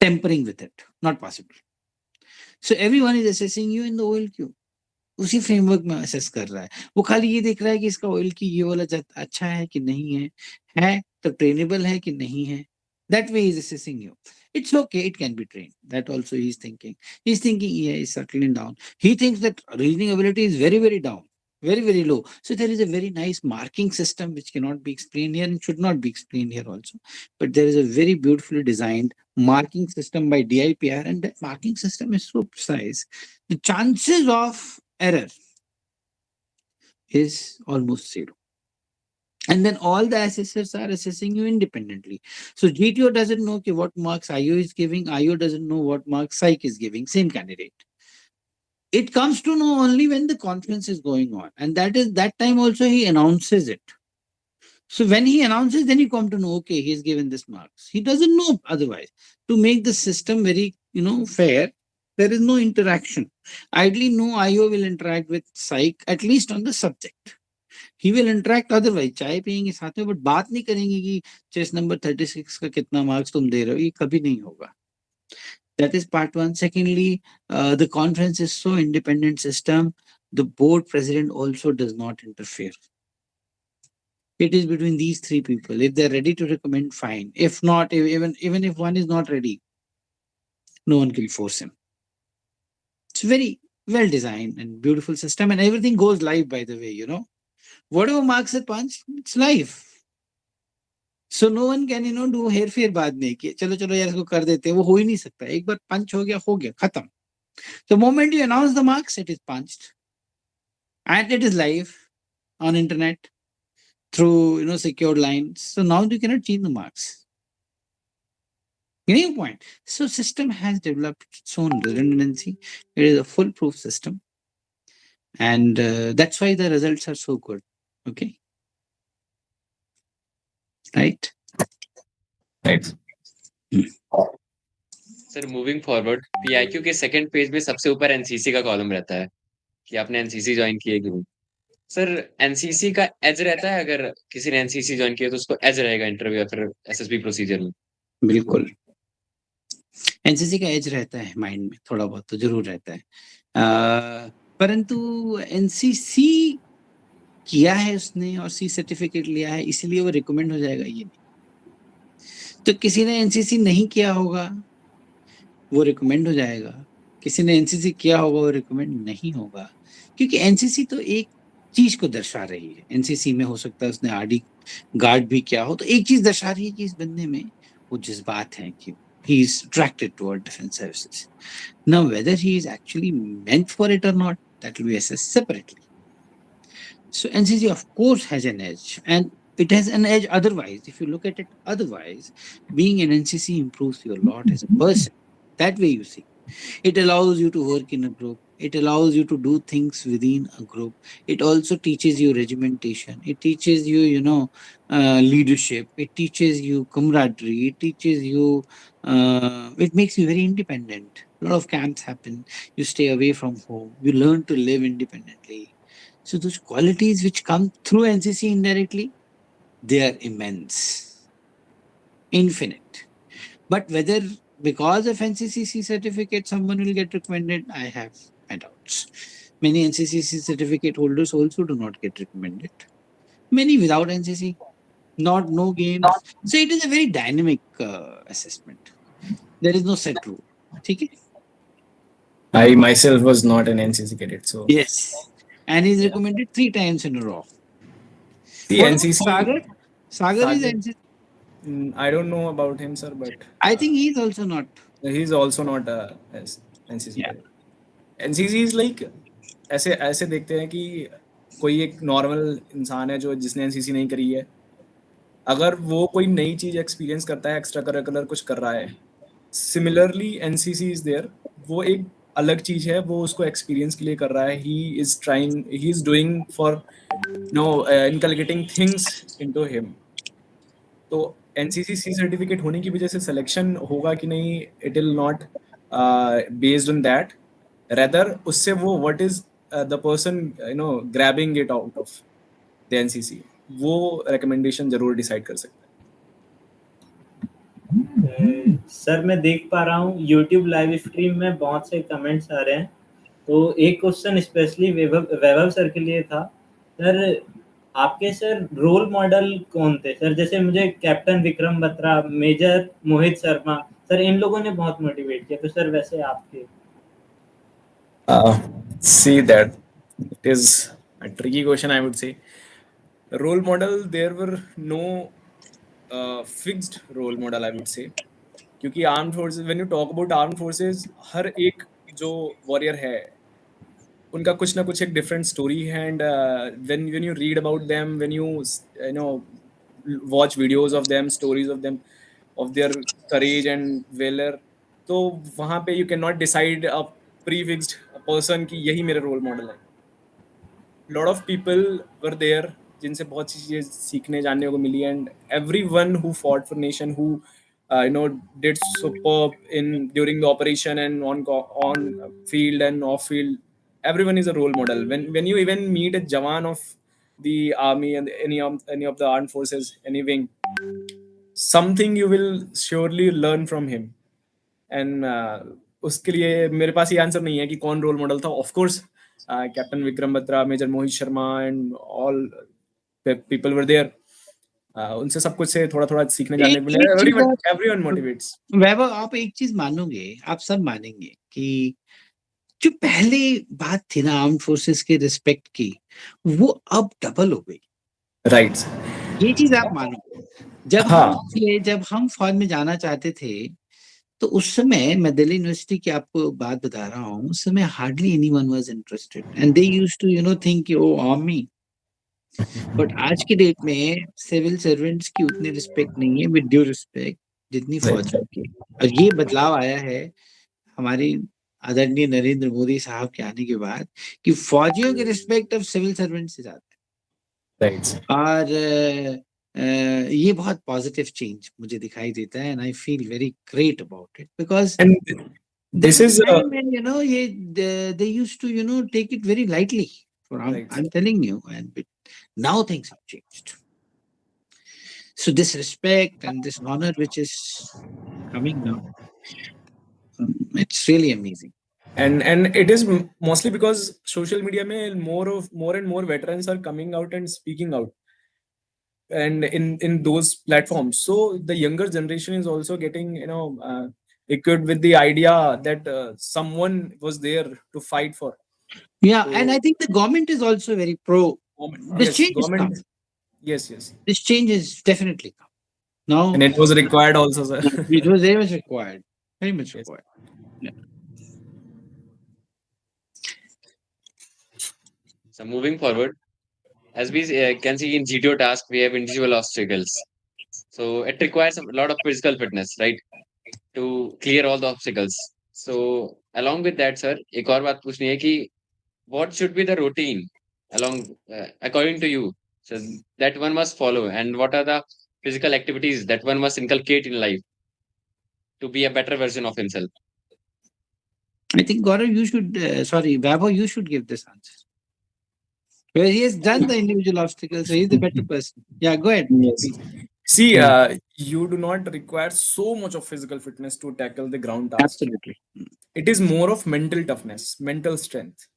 Speaker 3: tampering with it. Not possible. So everyone is assessing you in the OLQ. उसी framework में assess कर रहा है. वो खाली ये देख रहा है कि इसका ऑयल की ये वाला अच्छा है कि नहीं है तो ट्रेनेबल है कि नहीं है. That way he is assessing you. It's okay, it can be trained. That also he is thinking. He's thinking EI is settling down. He thinks that reasoning ability is very, very down, very, very low. So there is a very nice marking system which cannot be explained here and should not be explained here also. But there is a very beautifully designed marking system by DIPR, and that marking system is so precise. The chances of error is almost zero. And then all the assessors are assessing you independently. So GTO doesn't know what marks IO is giving. IO doesn't know what marks psych is giving. Same candidate. It comes to know only when the conference is going on. And that time also he announces it. So when he announces, then you come to know, okay, he's given this marks. He doesn't know otherwise. To make the system very, fair, there is no interaction. Ideally, no IO will interact with psych, at least on the subject. He will interact otherwise. चाय पियेंगे साथ में, but बात नहीं करेंगे कि chest number 36 का कितना मार्क्स तुम दे रहे हो. ये कभी नहीं होगा. That is part one. Secondly, the conference is so independent system. The board president also does not interfere. It is between these three people. If they're ready to recommend, fine. If not, even if one is not ready, no one can force him. It's very well designed and beautiful system, and everything goes live, by the way, Whatever marks are punched, it's live. So no one can, do हेर-फेर बाद में कि चलो यार इसको कर देते हैं. वो हो ही नहीं सकता. एक बार पंच हो गया, खत्म. The moment you announce the marks, it is punched. And it is live on internet through, secured lines. So now you cannot change the marks. Getting a point? So system has developed its own redundancy. It is a foolproof system. And that's why the results are so good. Okay. Right?
Speaker 5: Right.
Speaker 2: Sir moving forward, PIQ के second page में सबसे ऊपर NCC का column रहता है कि आपने NCC join किया कि नहीं. सर एनसीसी का एज रहता है, अगर किसी ने एनसीसी ज्वाइन किया तो उसको एज रहेगा इंटरव्यू या फिर एसएसबी प्रोसीजर में?
Speaker 3: बिल्कुल. एनसीसी का एज रहता है माइंड में, थोड़ा बहुत तो जरूर रहता है. परंतु एनसीसी किया है उसने और सी सर्टिफिकेट लिया है, इसलिए वो रिकमेंड हो जाएगा ये नहीं. तो किसी ने एनसीसी नहीं किया होगा, वो रिकमेंड हो जाएगा. किसी ने एनसीसी किया होगा, वो रिकमेंड नहीं होगा. क्योंकि एनसीसी तो एक चीज को दर्शा रही है. एनसीसी में हो सकता है उसने आरडी गार्ड भी किया हो, तो एक चीज दर्शा रही है कि इस बंदे में वो जज्बात हैं कि he is attracted toward defense services. Now, whether he is actually meant for it or not, that will be assessed separately. So NCC, of course, has an edge, and it has an edge otherwise. If you look at it otherwise, being an NCC improves you a lot as a person. That way you see. It allows you to work in a group. It allows you to do things within a group. It also teaches you regimentation. It teaches you, leadership. It teaches you camaraderie. It teaches you, it makes you very independent. A lot of camps happen. You stay away from home. You learn to live independently. So those qualities which come through NCC indirectly, they are immense, infinite. But whether because of NCCC certificate someone will get recommended, I have my doubts. Many NCCC certificate holders also do not get recommended. Many without NCC, no games. So it is a very dynamic assessment. There is no set rule. Okay?
Speaker 5: I myself was not an NCC cadet, so
Speaker 3: yes, and he's recommended 3 times in a row.
Speaker 5: the
Speaker 3: What about
Speaker 5: NCC.
Speaker 3: Sagar is NCC.
Speaker 5: I don't know about him, sir, but
Speaker 3: I think he's also not.
Speaker 5: He's also not as NCC
Speaker 3: Yeah.
Speaker 5: cadet. NCC is like ऐसे देखते हैं कि कोई एक normal इंसान है जो जिसने एनसीसी नहीं करी है, अगर वो कोई नई चीज एक्सपीरियंस करता है, एक्स्ट्रा करिकुलर कुछ कर रहा है, सिमिलरली एनसीसी इज देयर, वो एक अलग चीज है, वो उसको एक्सपीरियंस के लिए कर रहा है. He is doing for inculcating things into him. तो एनसीसी सी सर्टिफिकेट होने की वजह से सिलेक्शन होगा कि नहीं, it will not based on that, rather उससे वो what is the person grabbing it out of the NCC, वो रिकमेंडेशन जरूर डिसाइड कर सकता है.
Speaker 4: सर मैं देख पा रहा हूँ YouTube लाइव स्ट्रीम में बहुत से कमेंट्स आ रहे हैं, तो एक क्वेश्चन स्पेशली वैभव सर के लिए था। सर आपके सर रोल मॉडल कौन थे सर? जैसे मुझे captain Vikram Batra, major Mohit Sharma, sir इन लोगों ने बहुत मोटिवेट किया, तो सर वैसे आपके?
Speaker 5: See that it is a tricky question, I would say. Role model, there were no fixed role model, I would say. क्योंकि armed forces, when you talk about armed forces, हर एक जो warrior है उनका कुछ ना कुछ एक different story है, and when you read about them, when you know watch videos of them, stories of them, of their courage and valor, तो वहाँ पे you cannot decide a prefixed person कि यही मेरा role model है. Lot of people were there जिनसे बहुत सी चीजें सीखने जानने को मिली, and everyone who fought for nation, who did superb in during the operation and on field and off field, everyone is a role model. When you even meet a jawan of the army and any of the armed forces, any wing, something you will surely learn from him. And उसके लिए मेरे पास ये answer नहीं है कि कौन role model था. Of course captain Vikram Batra, major Mohit Sharma and all people were there. उनसे सब कुछ से थोड़ा थोड़ा सीखने जानने को मिला. Everyone motivates.
Speaker 3: वैभव, आप एक चीज मानोगे, आप सब मानेंगे कि जो पहले बात थी ना आर्म फोर्सेस के रिस्पेक्ट की, वो अब डबल हो गई.
Speaker 5: राइट.
Speaker 3: ये चीज आप मानो. जब हम फौज में जाना चाहते थे, तो उस समय मैं दिल्ली यूनिवर्सिटी की आपको बात बता रहा हूँ, उस समय hardly anyone was interested and they used to think कि ओ आर्मी. बट आज की डेट में सिविल सर्वेंट्स की उतनी रिस्पेक्ट नहीं है, विद ड्यू रिस्पेक्ट, जितनी फौजियों की. और ये बदलाव आया है हमारी आदरणीय नरेंद्र मोदी साहब के आने के बाद, कि फौजियों की रिस्पेक्ट अब सिविल सर्वेंट से ज्यादा है. और ये बहुत पॉजिटिव चेंज मुझे दिखाई देता है, and I feel very great about it, because
Speaker 5: this is
Speaker 3: they used to take it very lightly. I'm telling you, and now things have changed. So this respect and this honor which is coming now, it's really amazing.
Speaker 5: And it is mostly because social media में more and more veterans are coming out and speaking out, and in those platforms, so the younger generation is also getting equipped with the idea that someone was there to fight for.
Speaker 3: Yeah, so, and I think the government is also very pro. This change is come.
Speaker 5: Yes.
Speaker 3: This change is definitely come now,
Speaker 5: and it was required also, sir.
Speaker 3: It was very much required, very much required. Yeah.
Speaker 2: So moving forward, as we can see in GTO task, we have individual obstacles. So it requires a lot of physical fitness, right, to clear all the obstacles. So along with that, sir, एक और बात पूछनी है कि what should be the routine along according to you, so that one must follow, and what are the physical activities that one must inculcate in life to be a better version of himself?
Speaker 3: I think Gaurav, you should Vaibhav, you should give this answer. Well, he has done the individual obstacles, so he's the better person. Yeah, go ahead.
Speaker 5: Yes. See, you do not require so much of physical fitness to tackle the ground task.
Speaker 3: Absolutely.
Speaker 5: It is more of mental toughness, mental strength,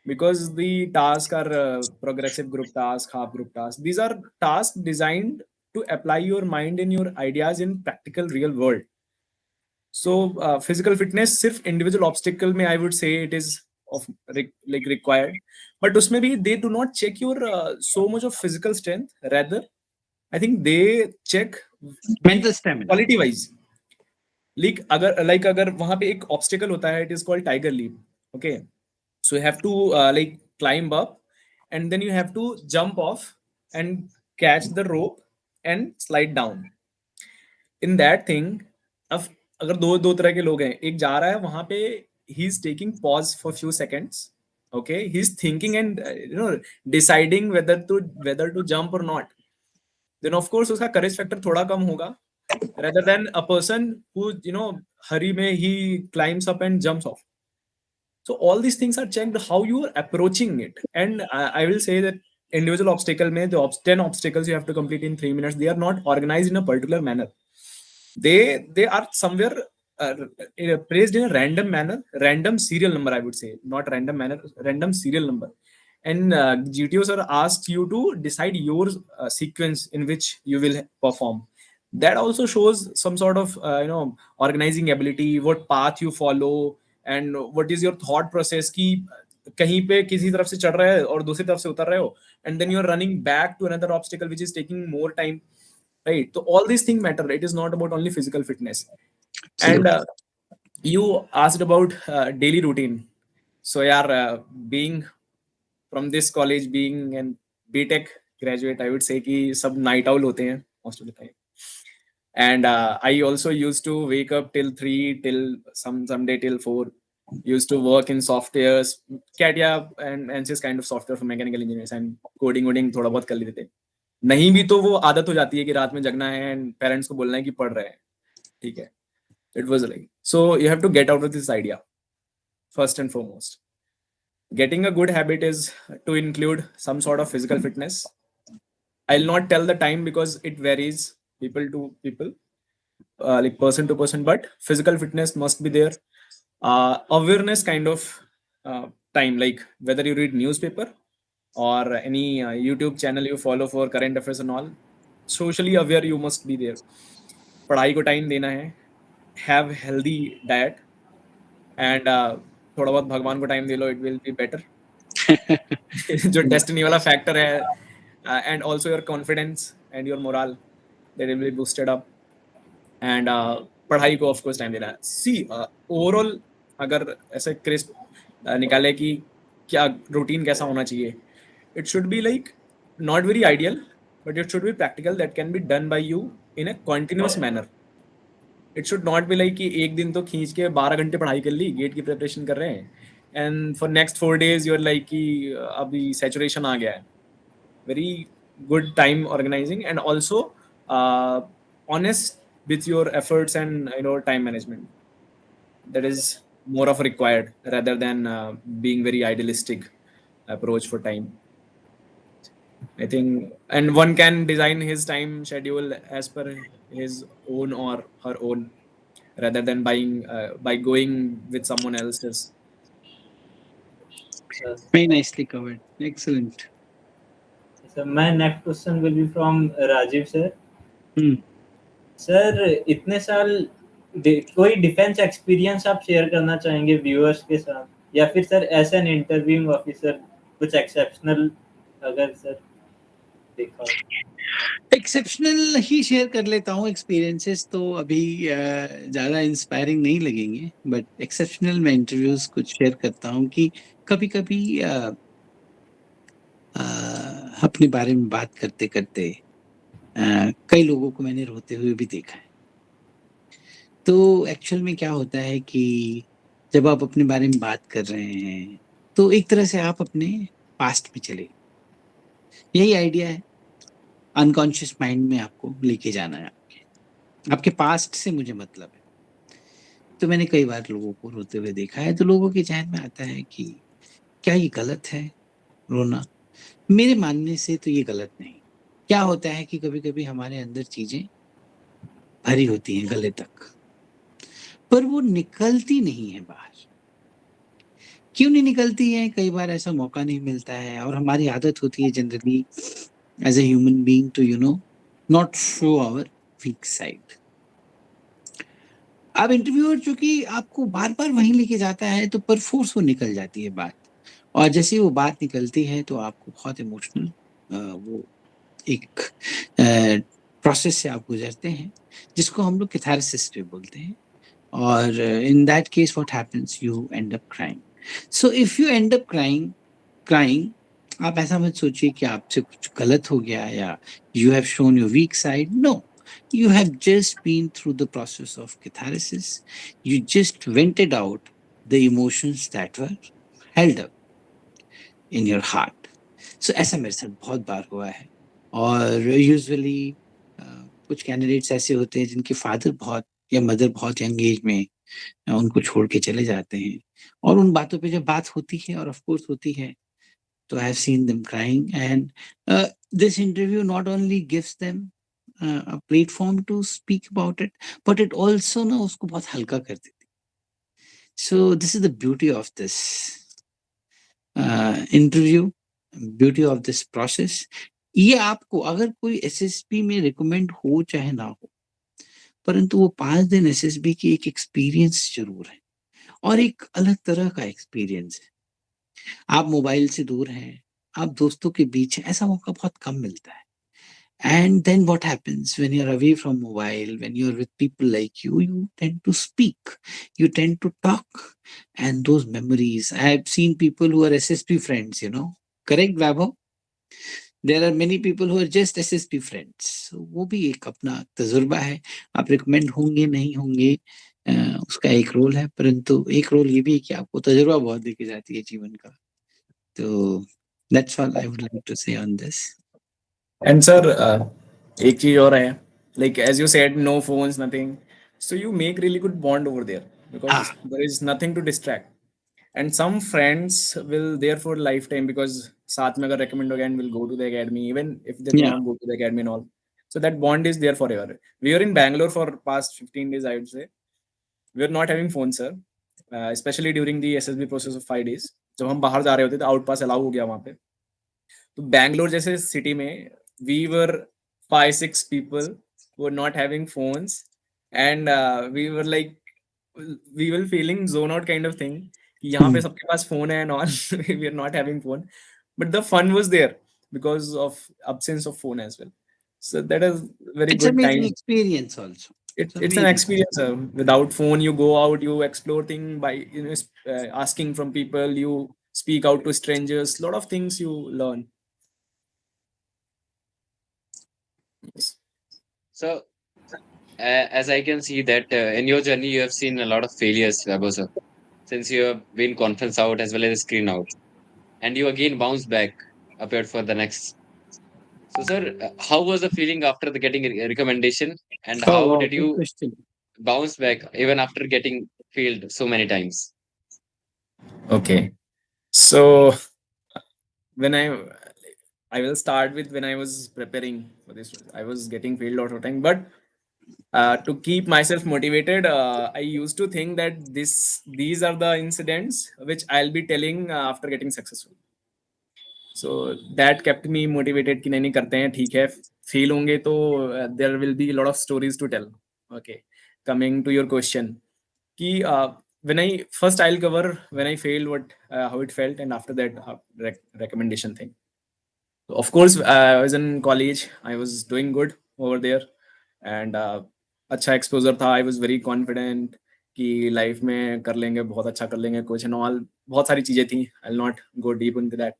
Speaker 5: because the tasks are progressive group tasks, half group tasks. These are tasks designed to apply your mind and your ideas in practical real world. So physical fitness सिर्फ individual obstacle में I would say it is of like required, but उसमें भी they do not check your so much of physical strength. Rather, I think they check
Speaker 3: mental stamina,
Speaker 5: quality wise. अगर वहाँ पे एक obstacle होता है, it is called tiger leap. Okay, so you have to climb up, and then you have to jump off and catch the rope and slide down. In that thing, अब अगर दो तरह के लोग हैं, एक जा रहा है वहां पे, he is taking pause for few seconds. Okay, he is thinking and deciding whether to jump or not. Then of course उसका courage factor थोड़ा कम होगा, rather than a person who hurry में he climbs up and jumps off. So all these things are checked how you are approaching it. And I will say that individual obstacle में the 10 obstacles you have to complete in 3 minutes, they are not organized in a particular manner. they are somewhere praised in a random manner, random serial number, I would say, not random manner, random serial number. And GTO sir asked you to decide your sequence in which you will perform. That also shows some sort of organizing ability, what path you follow, and what is your thought process कि कहीं पे किसी तरफ से चढ़ रहे हैं और दूसरी तरफ से उतर रहे हो, and then you're running back to another obstacle which is taking more time, right? So all these things matter. It is not about only physical fitness. And you asked about daily routine. So yeah, being from this college, being an BTech graduate, I would say कि सब night owl होते हैं most of the time. And I also used to wake up till 3, till someday till 4. Used to work in softwares, CATIA and ANSYS kind of software for mechanical engineers, and coding थोड़ा बहुत कर लेते थे. नहीं भी तो वो आदत हो जाती है कि रात में जगना है एंड पेरेंट्स को बोलना है कि पढ़ रहे हैं, ठीक है. It was like, so you have to get out of this idea first and foremost. Getting a good habit is to include some sort of physical fitness. I'll not tell the time because it varies people to people, like person to person, but physical fitness must be there. Awareness kind of time, like whether you read newspaper or any YouTube channel you follow for current affairs and all, socially aware you must be there. पढ़ाई को time देना है, have healthy diet, and थोड़ा बहुत भगवान को time they low, it will be better. जो destiny वाला factor है, and also your confidence and your morale, that will be boosted up. And पढ़ाई को of course टाइम देना है. See, overall अगर ऐसे crisp निकाले कि क्या routine कैसा होना चाहिए, it should be like not very ideal, but it should be practical, that can be done by you in a continuous manner. It should not be like कि एक दिन तो खींच के 12 घंटे पढ़ाई कर ली, गेट की प्रिपरेशन कर रहे हैं, and for next 4 days you're like कि अभी saturation आ गया है. Very good time organizing, and also honest with your efforts and time management. That is more of required rather than being very idealistic approach for time, I think. And one can design his time schedule as per his own or her own, rather than by going with someone else's.
Speaker 3: Very nicely covered. Excellent.
Speaker 4: So my next question will be from Rajeev sir. Sir इतने साल कोई defence experience आप share करना चाहेंगे viewers के साथ, या फिर sir as an interviewing officer कुछ एक्सेप्शनल अगर सर देखा?
Speaker 3: एक्सेप्शनल ही शेयर कर लेता हूँ. एक्सपीरियंसेस तो अभी ज़्यादा इंस्पायरिंग नहीं लगेंगे, बट एक्सेप्शनल मैं इंटरव्यूज कुछ शेयर करता हूँ कि कभी कभी अपने बारे में बात करते करते कई लोगों को मैंने रोते हुए भी देखा है. तो एक्चुअल में क्या होता है कि जब आप अपने बारे में बात कर रहे हैं तो एक तरह से आप अपने पास्ट में चले, यही आइडिया है. अनकॉन्शियस माइंड में आपको लेके जाना है, आपके पास्ट से मुझे मतलब है. तो मैंने कई बार लोगों को रोते हुए देखा है. तो लोगों के जहन में आता है कि क्या ये गलत है रोना? मेरे मानने से तो ये गलत नहीं. क्या होता है कि कभी कभी हमारे अंदर चीजें भरी होती हैं गले तक, पर वो निकलती नहीं है बाहर. क्यों नहीं निकलती है? कई बार ऐसा मौका नहीं मिलता है, और हमारी आदत होती है generally as a human being to not show our weak side. अब इंटरव्यूअर चूंकि आपको बार बार वहीं लेके जाता है तो पर फोर्स वो निकल जाती है बात, और जैसे वो बात निकलती है तो आपको बहुत इमोशनल वो एक प्रोसेस से आप गुजरते हैं, जिसको हम लोग कैथारसिस पे बोलते हैं. और in that case what happens, you and up crying. So if you and up crying, आप ऐसा मत सोचिए कि आपसे कुछ गलत हो गया या you have shown your weak side. No, you have just been through the process of catharsis. You just vented out the emotions that were held up in your heart. So ऐसा मेरे साथ बहुत बार हुआ है. और यूजुअली कुछ candidates ऐसे होते हैं जिनके फादर बहुत या मदर बहुत यंग एज में उनको छोड़ के चले जाते हैं, और उन बातों पे जब बात होती है, और ऑफ कोर्स होती है, तो I have seen them crying. And this interview not only gives them a platform to speak about it, but it also ना उसको बहुत हल्का कर देती. So this is the beauty of this interview, beauty of this process. ये आपको अगर कोई एसएसबी में रिकमेंड हो चाहे ना हो, परंतु वो 5 दिन एसएसबी की एक एक्सपीरियंस जरूर है और एक अलग तरह का एक्सपीरियंस है. आप मोबाइल से दूर हैं, आप दोस्तों के बीच हैं, ऐसा मौका बहुत कम मिलता है. And then what happens when you're away from mobile, when you're with people like you tend to speak, you tend to talk, and those memories. I've seen people who are SSP friends, correct, Vaibhav? There are many people who are just SSP friends. So वो भी एक अपना तजुर्बा है. आप recommend होंगे नहीं होंगे, उसका एक रोल है, परंतु एक रोल ये भी है कि आपको तजुर्बा बहुत देके जाती है जीवन का. तो that's all I would like to say on this.
Speaker 5: And sir, एक चीज और है, like as you said, no phones, nothing. So you make really good bond over there because there is nothing to distract. And some friends will there for lifetime because साथ में अगर recommend हो गया and will go to the academy even if they do
Speaker 3: Yeah.
Speaker 5: not go to the academy and all. So that bond is there forever. We were in Bangalore for past 15 days, I would say. We were not having phones, sir. Especially during the SSB process of 5 days. जब हम बाहर जा रहे होते थे, out पास allow हो गया वहाँ पे. तो बैंगलोर जैसे सिटी में we were 5-6 people who were not having phones and we were like we were feeling zone out kind of thing कि यहाँ पे सबके पास phone है and all. We are not having phone, but the fun was there because of absence of phone as well. So that is very
Speaker 3: It's
Speaker 5: good
Speaker 3: amazing
Speaker 5: time.
Speaker 3: experience also.
Speaker 5: It's an
Speaker 3: amazing.
Speaker 5: experience. Without phone, you go out, you explore things by asking from people, you speak out to strangers. Lot of things you learn. Yes.
Speaker 2: So, as I can see that in your journey, you have seen a lot of failures, Vaibhav sir, since you have been conference out as well as screen out, and you again bounced back, appeared for the next. So, sir, how was the feeling after the getting a recommendation, and how did
Speaker 3: Good
Speaker 2: you
Speaker 3: question.
Speaker 2: bounce back even after getting failed so many times?
Speaker 5: Okay. So when I will start with when I was preparing for this. I was getting failed a lot of time, but to keep myself motivated, I used to think that these are the incidents which I'll be telling after getting successful. So that kept me motivated कि नहीं करते हैं, ठीक है, fail होंगे तो there will be a lot of stories to tell. Okay, coming to your question, कि when I'll cover when I failed, what how it felt, and after that recommendation thing. So of course, I was in college. I was doing good over there, and अच्छा exposure था. I was very confident कि life में कर लेंगे, बहुत अच्छा कर लेंगे, कुछ and all, बहुत सारी चीजें थी. I'll not go deep into that.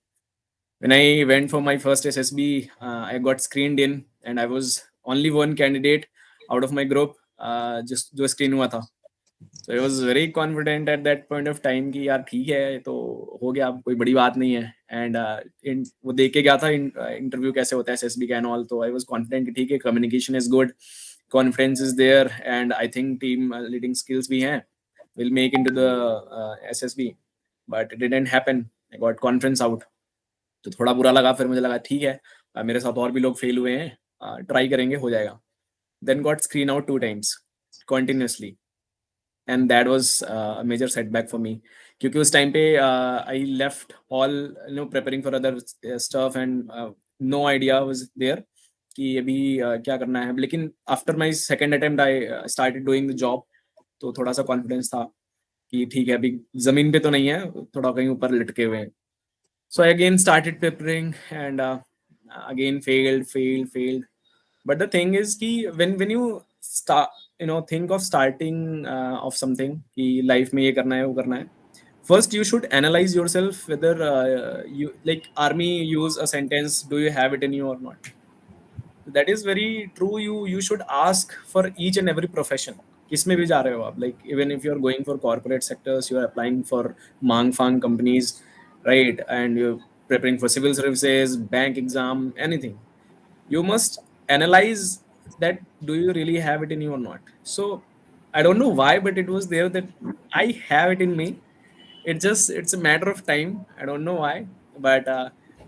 Speaker 5: When I went for my first SSB, I got screened in, and I was only one candidate out of my group just जो screen हुआ था. So I was very confident at that point of time कि यार ठीक है, तो हो गया, कोई बड़ी बात नहीं है. And वो देख के गया था इंटरव्यू कैसे होता है SSB का and all, तो I was confident कि ठीक है, communication is good, confidence is there, and I think team leading skills भी हैं, will make into the SSB. But it didn't happen. I got conference out. तो थोड़ा बुरा लगा. फिर मुझे लगा ठीक है, मेरे साथ और भी लोग फेल हुए हैं, ट्राई करेंगे, हो जाएगा. Then got screen out 2 times continuously, and that was a major setback for me क्योंकि उस टाइम पे I left all preparing for other stuff and no idea was there कि अभी क्या करना है. लेकिन after my second attempt I started doing the job, तो थोड़ा सा कॉन्फिडेंस था कि ठीक है, अभी जमीन पे तो नहीं है, थोड़ा कहीं ऊपर लटके हुए हैं. So I again started preparing and again failed. But the thing is कि when you start, think of starting of something कि life में ये करना है, वो करना है, first you should analyze yourself whether you, like army use a sentence, do you have it in you or not. That is very true. You should ask for each and every profession किस में भी जा रहे हो आप, like even if you are going for corporate sectors, you are applying for मांग फांग companies, right, and you're preparing for civil services, bank exam, anything, you must analyze that do you really have it in you or not. So I don't know why, but it was there that I have it in me. It's a matter of time. I don't know why, but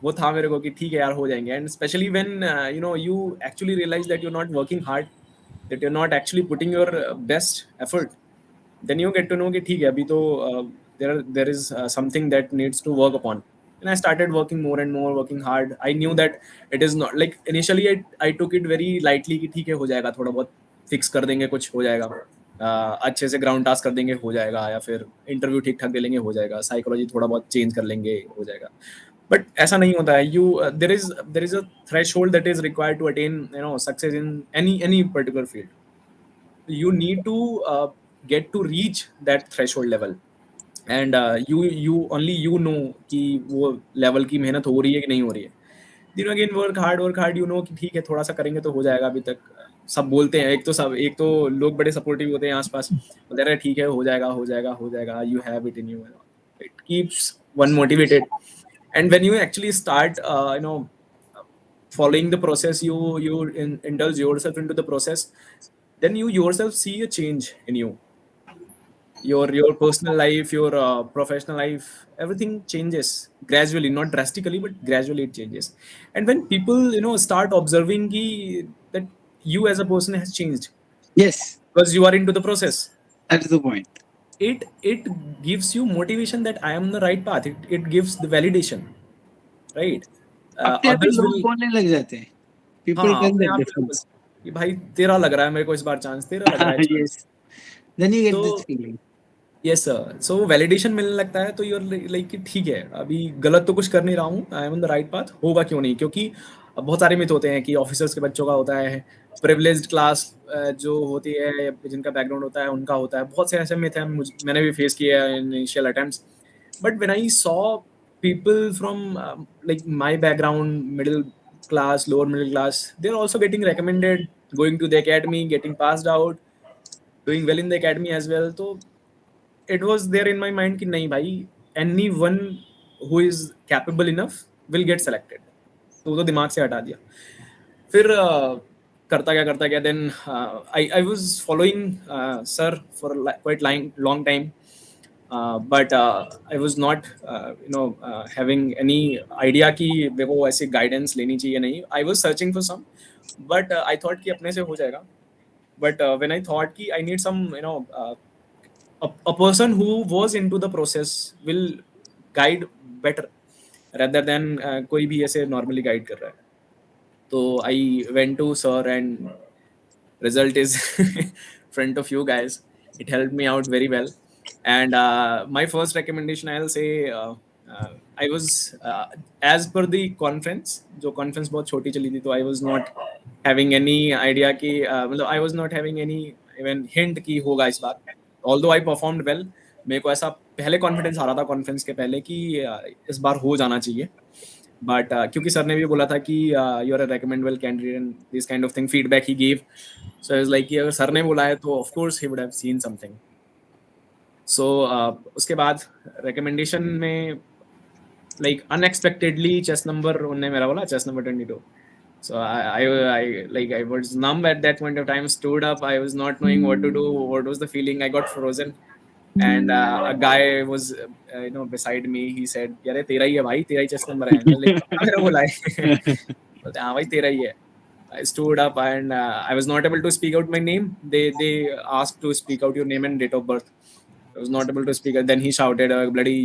Speaker 5: वो था मेरे को कि ठीक है यार हो जाएंगे. And specially when you know you actually realise that you are not working hard, that you are not actually putting your best effort, then you get to know कि ठीक है अभी तो there is something that needs to work upon. And I started working more and more, working hard. I knew that it is not like initially I took it very lightly कि ठीक है हो जाएगा, थोड़ा बहुत फिक्स कर देंगे, कुछ हो जाएगा, अच्छे से ग्राउंड टास्क कर देंगे हो जाएगा, या फिर इंटरव्यू ठीक ठाक दे लेंगे हो जाएगा, साइकोलॉजी थोड़ा बहुत चेंज कर लेंगे हो जाएगा. बट ऐसा नहीं होता है. You there is a threshold that is required to attain success in any particular field. You need to get to reach that threshold level, and you only know कि वो level की मेहनत हो रही है कि नहीं हो रही है. then again work hard, you know कि ठीक है थोड़ा सा करेंगे तो हो जाएगा. अभी तक सब बोलते हैं, एक तो लोग बड़े सपोर्टिव होते हैं आसपास, बोलते हैं ठीक है हो जाएगा, you have it in you. It keeps one motivated. And when you actually start following the process, you indulge yourself into the process, then you yourself see a change in you. Your personal life, your professional life, everything changes gradually, not drastically, but gradually it changes. And when people start observing that you as a person has changed
Speaker 3: Yes,
Speaker 5: because you are into the process,
Speaker 3: that is the point.
Speaker 5: it gives you motivation that I am on the right path. It gives the validation, right?
Speaker 3: अपने आप ही
Speaker 5: Others
Speaker 3: लोग
Speaker 5: will,
Speaker 3: बोलने लग जाते हैं. People
Speaker 5: हाँ,
Speaker 3: tell
Speaker 5: अपने
Speaker 3: the
Speaker 5: आप ही लोग
Speaker 3: difference.
Speaker 5: कि भाई तेरा लग रहा है मेरे को इस बार चांस, तेरा लग रहा है chance.
Speaker 3: Yes. Then you get
Speaker 5: तो
Speaker 3: this feeling.
Speaker 5: Yes sir. So validation मिलने लगता है, तो यूर लाइक कि ठीक है अभी गलत तो कुछ कर नहीं रहा हूँ, I am on the right path. होगा क्यों नहीं, क्योंकि बहुत सारे मिथ होते हैं कि ऑफिसर्स के बच्चों का होता है, प्रिविलेज्ड क्लास जो होती है, जिनका बैकग्राउंड होता है उनका होता है. बहुत से ऐसे मिथ हैं, मैंने भी फेस किया है in initial attempts. But when I saw people from like my background, middle class, lower middle class, they are also getting recommended, going to the academy, getting passed out, doing well in the academy as well. तो it was there in my mind कि नहीं भाई, anyone who is capable enough will get selected. तो दिमाग से हटा दिया. फिर करता गया. Then I was following sir for quite long time, but I was not having any idea कि मेरे को ऐसे guidance लेनी चाहिए नहीं. I was searching for some, but I thought कि अपने से हो जाएगा. But when I thought कि I need some a person who was into the process will guide better rather than कोई भी ऐसे normally guide कर रहा है. तो I went to sir and result is front of you guys. It helped me out very well. And my first recommendation I'll say, I was as per the conference, जो conference बहुत छोटी चली थी, तो I was not having any idea कि मतलब I was not having any even hint कि होगा इस बार. Although I performed well, मेरे को ऐसा पहले कॉन्फिडेंस आ रहा था कॉन्फ्रेंस के पहले कि इस बार हो जाना चाहिए. बट क्योंकि सर ने भी बोला था कि you are a recommendable candidate and this kind of thing feedback he gave, so I was like कि अगर सर ने बोला है तो of course he would have seen something. So उसके बाद recommendation में like unexpectedly chest number उन्होंने मेरा बोला chest number 22. So I was numb at that point of time, stood up. I was not knowing what to do. What was the feeling? I got frozen. And a guy was beside me. He said, "यारे तेरा ही है भाई, तेरा ही chest number है." मैं like मेरा बोला है. बोलते हाँ भाई तेरा ही है. I stood up and I was not able to speak out my name. They asked to speak out your name and date of birth. I was not able to speak. Then he shouted, "Bloody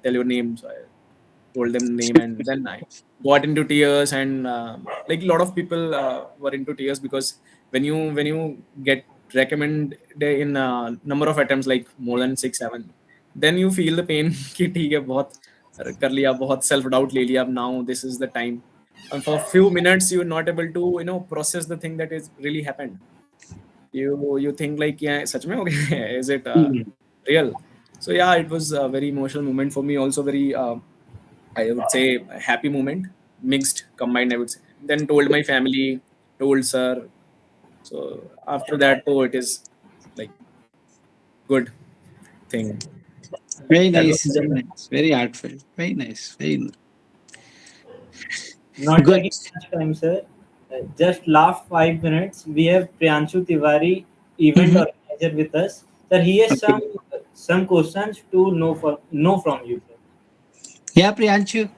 Speaker 5: tell your name." So I told them name, and then I got into tears, and like a lot of people were into tears because when you get recommended in number of attempts like more than 6-7, then you feel the pain कि ठीक है बहुत कर लिया, बहुत self doubt ले लिया, अब now this is the time, and for few minutes you're not able to process the thing that is really happened. You think like yeah सच में हो गया है? Is it real? So yeah, it was a very emotional moment for me, also very I would say a happy moment, mixed, combined, I would say. Then told my family, told sir. So after that, oh, it is like good thing.
Speaker 3: Very
Speaker 5: That
Speaker 3: nice,
Speaker 5: was
Speaker 3: very nice, very heartfelt, very nice, very
Speaker 4: Not
Speaker 3: good.
Speaker 4: taking much time, sir. Just last 5 minutes, we have Priyanshu Tiwari, event organizer, with us. Sir, he has some questions to know from you, sir.
Speaker 3: Yeah, Priyanshu.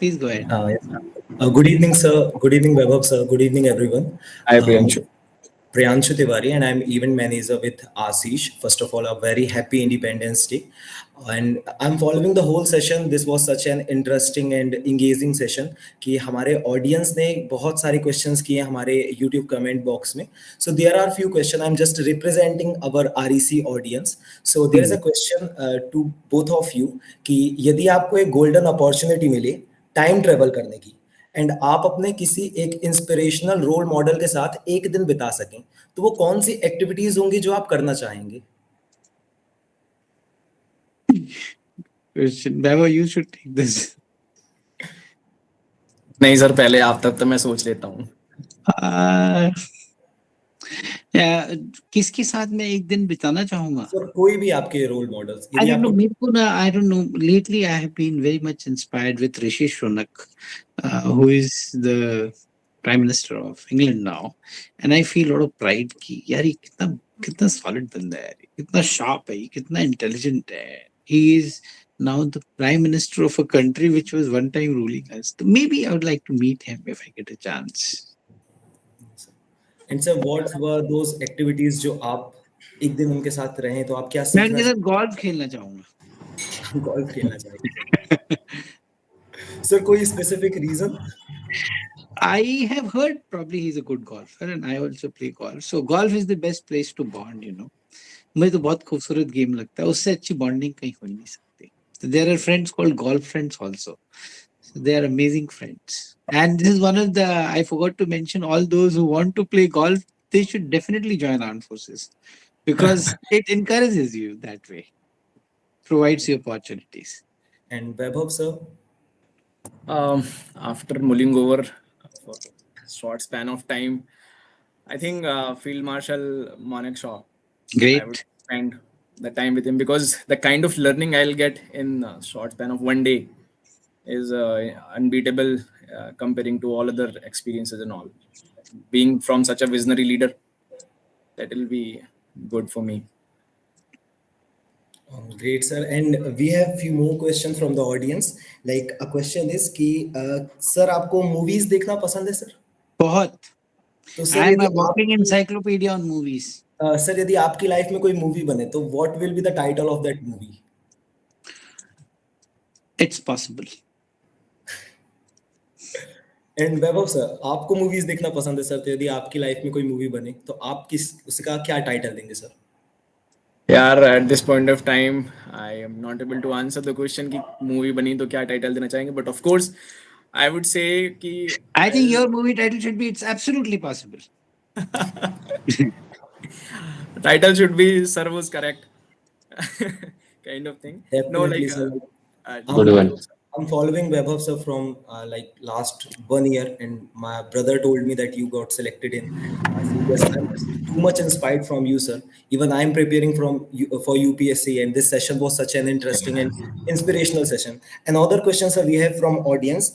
Speaker 3: Please go ahead.
Speaker 6: Yes. Good evening, sir. Good evening, Vaibhav, sir. Good evening, everyone.
Speaker 5: Hi, Priyanshu.
Speaker 6: Priyanshu Tiwari, and I'm event manager with Ashish. First of all, a very happy Independence Day. And I'm following the whole session. This was such an interesting and engaging session कि हमारे audience ने बहुत सारे questions किए हमारे YouTube comment box में. So there are few questions. I'm just representing our REC audience. So there is a question to both of you कि यदि आपको एक golden opportunity मिले time travel करने की एंड आप अपने किसी एक इंस्पिरेशनल रोल मॉडल के साथ एक दिन बिता सकें तो वो कौन सी एक्टिविटीज होंगी जो आप करना चाहेंगे?
Speaker 3: Baba, you should take this.
Speaker 5: नहीं सर, पहले आप तब तो मैं सोच लेता हूँ.
Speaker 3: किसके साथ मैं एक दिन बिताना चाहूंगा?
Speaker 6: सर कोई भी आपके role models.
Speaker 3: I don't know. मेरे को ना, I don't know. Lately, I have been very much inspired with Rishi Sunak, who is the Prime Minister of England now, and I feel a lot of pride कि यार ये कितना solid बंदा है, कितना sharp है, कितना intelligent है. He is now the Prime Minister of a country which was one time ruling us. So maybe I would like to meet him if I get a chance.
Speaker 6: And sir, what were those activities जो आप एक दिन उनके साथ रहे तो आप क्या
Speaker 3: मैं उनके
Speaker 6: सीखना?
Speaker 3: साथ golf खेलना चाहूंगा.
Speaker 6: golf खेलना चाहेंगे. Sir, कोई specific reason?
Speaker 3: I have heard probably he's a good golfer and I also play golf. So golf is the best place to bond, you know. मुझे तो बहुत खूबसूरत गेम लगता है, उससे अच्छी बॉन्डिंग कहीं हो नहीं सकती. So there are friends called golf friends also. So they are amazing friends. And this is one of the, I forgot to mention, all those who want to play golf, they should definitely join armed forces because it encourages you that way, provides you opportunities.
Speaker 6: And Vaibhav, sir?
Speaker 5: After mulling over for a short span of time, I think Field Marshal Manek Shaw.
Speaker 3: Great.
Speaker 5: I would spend the time with him because the kind of learning I'll get in a short span of one day is unbeatable comparing to all other experiences and all. Being from such a visionary leader, that will be good for me.
Speaker 6: Great, sir. And we have few more questions from the audience. Like a question is कि sir आपको movies देखना पसंद है sir?
Speaker 3: बहुत.
Speaker 6: तो sir
Speaker 3: I am
Speaker 6: यदि
Speaker 3: a walking encyclopedia on movies.
Speaker 6: Sir यदि आपकी लाइफ में कोई मूवी बने तो what will be the title of that movie?
Speaker 3: It's possible.
Speaker 6: And Vaibhav sir आपको मूवीज देखना पसंद है सर तो यदि आपकी लाइफ में कोई मूवी बने तो आप किस उसका क्या टाइटल देंगे सर?
Speaker 5: यार at this point of time I am not able to answer the question कि मूवी बनी तो क्या टाइटल देना चाहेंगे, but of course I would say कि
Speaker 3: I think your movie title should be It's Absolutely Possible.
Speaker 5: title should be Sir Was Correct kind of thing.
Speaker 6: Definitely,
Speaker 5: No,
Speaker 6: sir.
Speaker 2: Good one.
Speaker 6: I'm following Vaibhav sir from like last 1 year, and my brother told me that you got selected in. Yes, I'm too much inspired from you, sir. Even I'm preparing for UPSC, and this session was such an interesting and inspirational session. Another question, sir, we have from audience,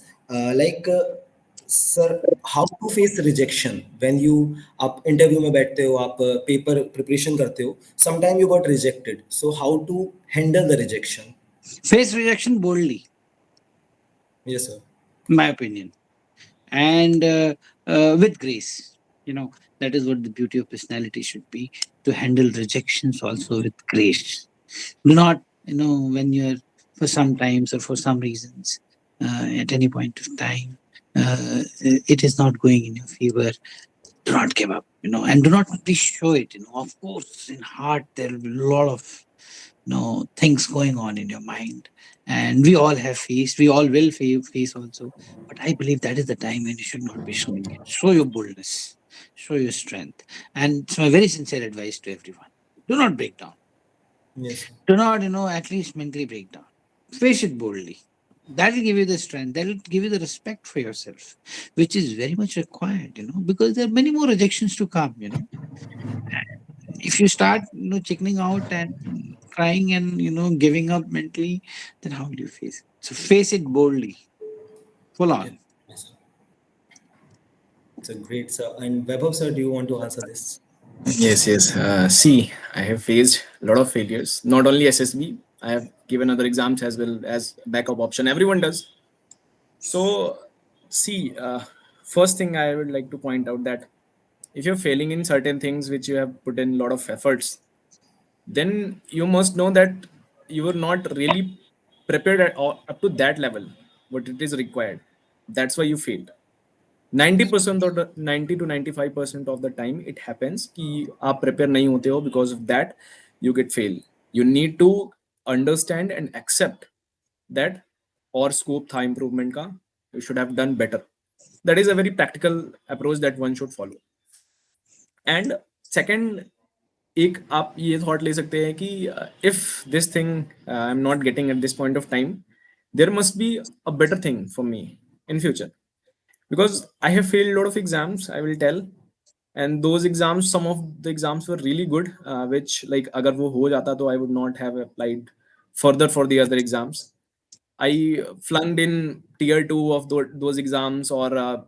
Speaker 6: sir, how to face rejection when you आप interview में बैठते हो, आप paper preparation करते हो, sometime you got rejected. So how to handle the rejection?
Speaker 3: Face rejection boldly.
Speaker 6: Yes, sir.
Speaker 3: My opinion, and with grace. You know, that is what the beauty of personality should be, to handle rejections also with grace. Do not, when you're for some times or for some reasons at any point of time it is not going in your favor, do not give up, and do not only show it. Of course in heart there will be a lot of things going on in your mind, and we all will face also, but I believe that is the time when you should not be showing it. Show your boldness, show your strength, and it's my very sincere advice to everyone: do not break down.
Speaker 6: Yes.
Speaker 3: Do not at least mentally break down. Face it boldly. That will give you the strength, that will give you the respect for yourself, which is very much required, because there are many more rejections to come. If you start chickening out and crying and giving up mentally, then how will you face it? So face it boldly, full on.
Speaker 6: Yes, sir. It's a great, sir. And Vaibhav sir, do you want to answer this?
Speaker 5: Yes. See, I have faced a lot of failures, not only SSB. I have given other exams as well as backup option. Everyone does. So, see, first thing I would like to point out that if you're failing in certain things which you have put in a lot of efforts, then you must know that you were not really prepared at all, up to that level, what it is required. That's why you failed. 90% or the 90 to 95% of the time it happens कि आप prepare नहीं होते हो, because of that you get fail. You need to understand and accept that और scope था improvement का, you should have done better. That is a very practical approach that one should follow. And second, एक आप ये thought ले सकते हैं कि if this thing I'm not getting at this point of time, there must be a better thing for me in future, because I have failed a lot of exams, I will tell, and those exams, some of the exams were really good, which like अगर वो हो जाता तो I would not have applied further for the other exams. I flunked in tier 2 of those exams, or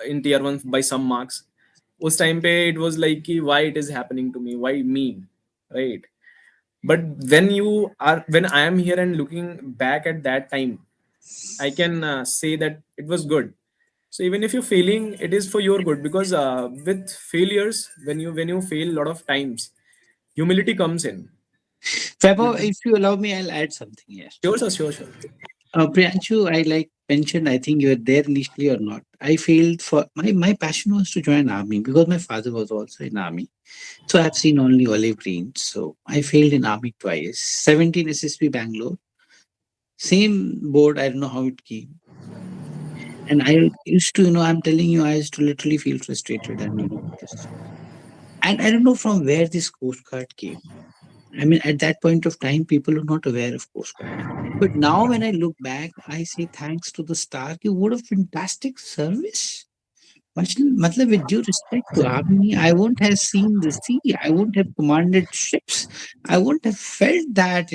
Speaker 5: in tier 1 by some marks. उस time पे it was like कि why it is happening to me, why me, right? But when I am here and looking back at that time, I can say that it was good. So even if you're failing, it is for your good, because with failures, when you fail a lot of times, humility comes in.
Speaker 3: Vaibhav, if you allow me, I'll add something here.
Speaker 5: Sure, sir, sure.
Speaker 3: Priyanshu, I like mentioned, I think you were there initially or not. I failed for my passion was to join army because my father was also in army. So I've seen only olive green. So I failed in army twice. 17 SSB Bangalore. Same board, I don't know how it came. And I used to, I'm telling you, I used to literally feel frustrated and just. And I don't know from where this Coast Guard came. I mean, at that point of time, people were not aware of Coast Guard. But now when I look back, I say thanks to the star, you would have fantastic service. Matlab, with due respect to army, I won't have seen the sea. I won't have commanded ships. I won't have felt that,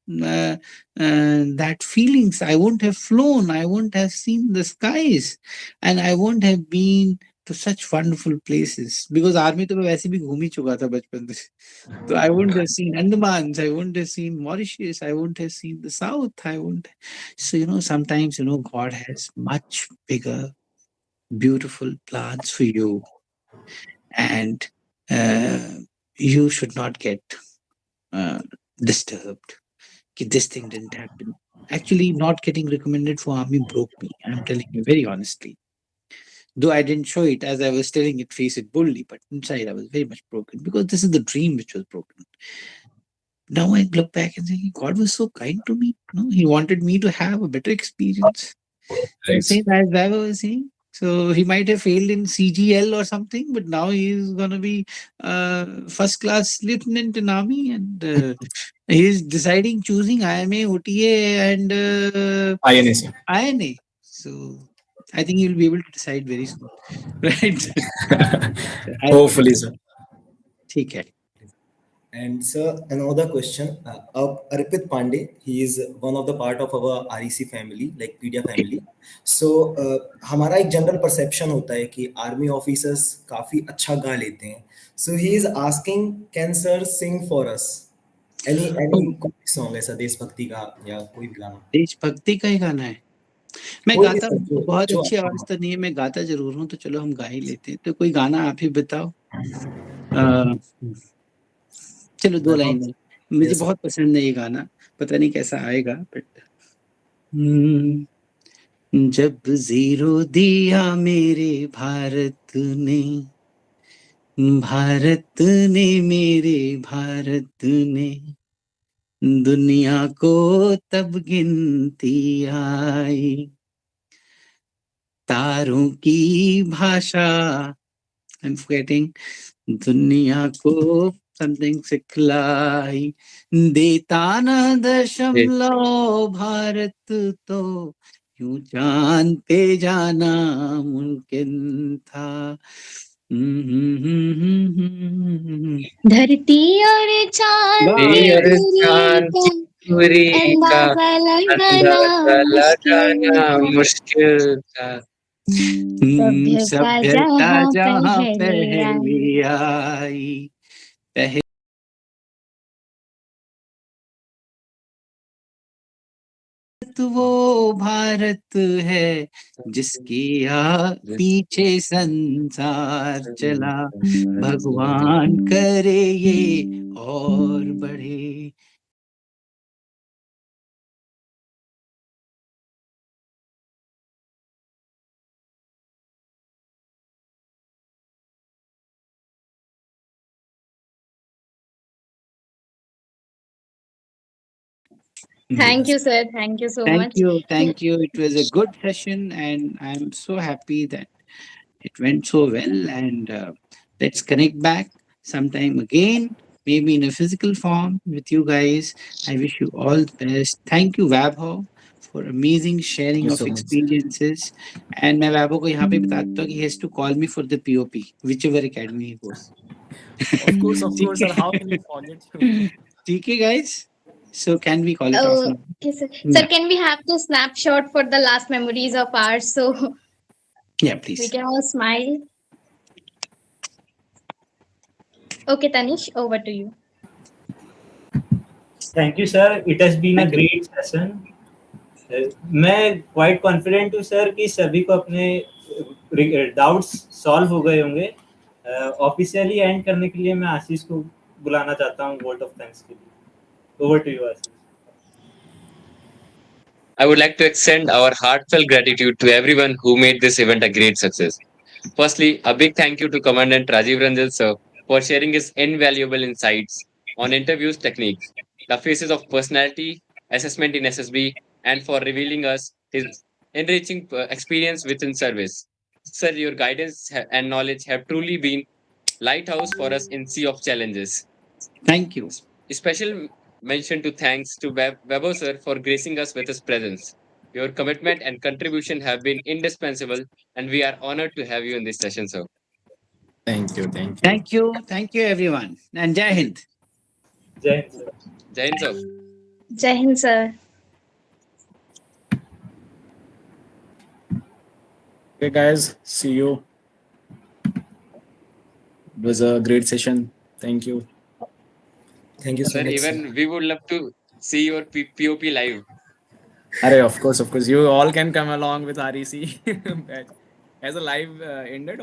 Speaker 3: that feelings. I won't have flown. I won't have seen the skies. And I won't have been to such wonderful places. Because army to मैं वैसे भी घूम ही चुका था बचपन से. So I wouldn't have seen Andamans, I wouldn't have seen Mauritius, I wouldn't have seen the South, I wouldn't. So, sometimes, God has much bigger, beautiful plans for you. And you should not get disturbed. This thing didn't happen. Actually, not getting recommended for army broke me. I'm telling you very honestly. Though I didn't show it as I was telling it, face it boldly, but inside I was very much broken because this is the dream which was broken. Now I look back and think God was so kind to me. He wanted me to have a better experience.
Speaker 5: Right.
Speaker 3: Same as Vaibhav was saying. So he might have failed in CGL or something, but now he's going to be first class lieutenant in army, and he's choosing IMA, OTA, and INA. So I think he'll be able to decide very soon, right?
Speaker 5: Hopefully, sir.
Speaker 3: Okay.
Speaker 6: And sir, another question. Arpit Pandey, he is one of the part of our REC family, like Pedia family. So हमारा एक general perception होता है कि army officers काफी अच्छा गा लेते हैं. So he is asking, can sir sing for us? Any song ऐसा देशभक्ति का या कोई भी गाना?
Speaker 3: देशभक्ति का ही गाना है. मैं
Speaker 6: कोई
Speaker 3: गाता
Speaker 6: भी
Speaker 3: हूँ, बहुत अच्छी आवाज तो नहीं है, मैं गाता जरूर हूँ, तो चलो हम गा ही लेते हैं. तो कोई गाना आप ही बताओ. चलो 2 लाइन. मुझे बहुत पसंद है ये गाना, पता नहीं कैसा आएगा, बट जब जीरो दिया मेरे भारत ने मेरे भारत ने दुनिया को तब गिनती आई. तारों की भाषा, I'm forgetting, दुनिया को something सिखलाई. देता न दशमलव भारत तो यूं चांद पे जाना मुमकिन था.
Speaker 1: धरती और चांद
Speaker 2: पूरी का
Speaker 1: अंदाजा लगाना
Speaker 2: मुश्किल था.
Speaker 1: सभ्यता जहाँ
Speaker 3: पहले
Speaker 1: पहले
Speaker 3: आई. भारत वो भारत है जिसकी पीछे संसार चला, भगवान करे ये और बढ़े।
Speaker 1: Thank you, sir. Thank you so
Speaker 3: Thank
Speaker 1: much.
Speaker 3: you, thank you. It was a good session, and I'm so happy that it went so well. And let's connect back sometime again, maybe in a physical form with you guys. I wish you all the best. Thank you, Vabho, for amazing sharing
Speaker 5: you
Speaker 3: of
Speaker 5: so much.
Speaker 3: experiences. And मैं वैभव को यहाँ पे बताता हूँ कि he has to call me for the POP, whichever academy he goes.
Speaker 5: Of course, sir. How can we forget you?
Speaker 3: ठीक है, guys. So can we call it off now?
Speaker 1: Okay, sir.
Speaker 3: Yeah.
Speaker 1: Sir, can we have the snapshot for the last memories of ours so
Speaker 3: Yeah,
Speaker 1: we
Speaker 3: please.
Speaker 1: can all smile? Okay, Tanish, over to you.
Speaker 4: Thank you, sir. It has been a
Speaker 3: Thank you.
Speaker 4: great session. मैं quite confident हूँ sir कि सभी को अपने doubts solve हो गए होंगे। Officially and करने के लिए मैं आशीष को बुलाना चाहता हूँ वोट ऑफ थैंक्स के लिए। Over to you Ashish.
Speaker 2: I would like to extend our heartfelt gratitude to everyone who made this event a great success. Firstly, a big thank you to Commandant Rajeev Ranjan sir for sharing his invaluable insights on interviews techniques, the phases of personality assessment in SSB, and for revealing us his enriching experience within service. Sir, your guidance and knowledge have truly been lighthouse for us in sea of challenges.
Speaker 3: Thank you.
Speaker 2: Special mention to thanks to Webo sir for gracing us with his presence. Your commitment and contribution have been indispensable, and we are honored to have you in this session, sir.
Speaker 5: Thank you.
Speaker 3: Thank you, everyone. And Jai Hind.
Speaker 4: जय Hind sir.
Speaker 2: Jai Hind, sir.
Speaker 1: Jai Hind, sir.
Speaker 5: Okay, guys. See you. It was a great session. Thank you.
Speaker 6: Thank you so
Speaker 2: Sir,
Speaker 6: much.
Speaker 2: even we would love to see your POP live.
Speaker 5: Of course. You all can come along with REC as a live ended.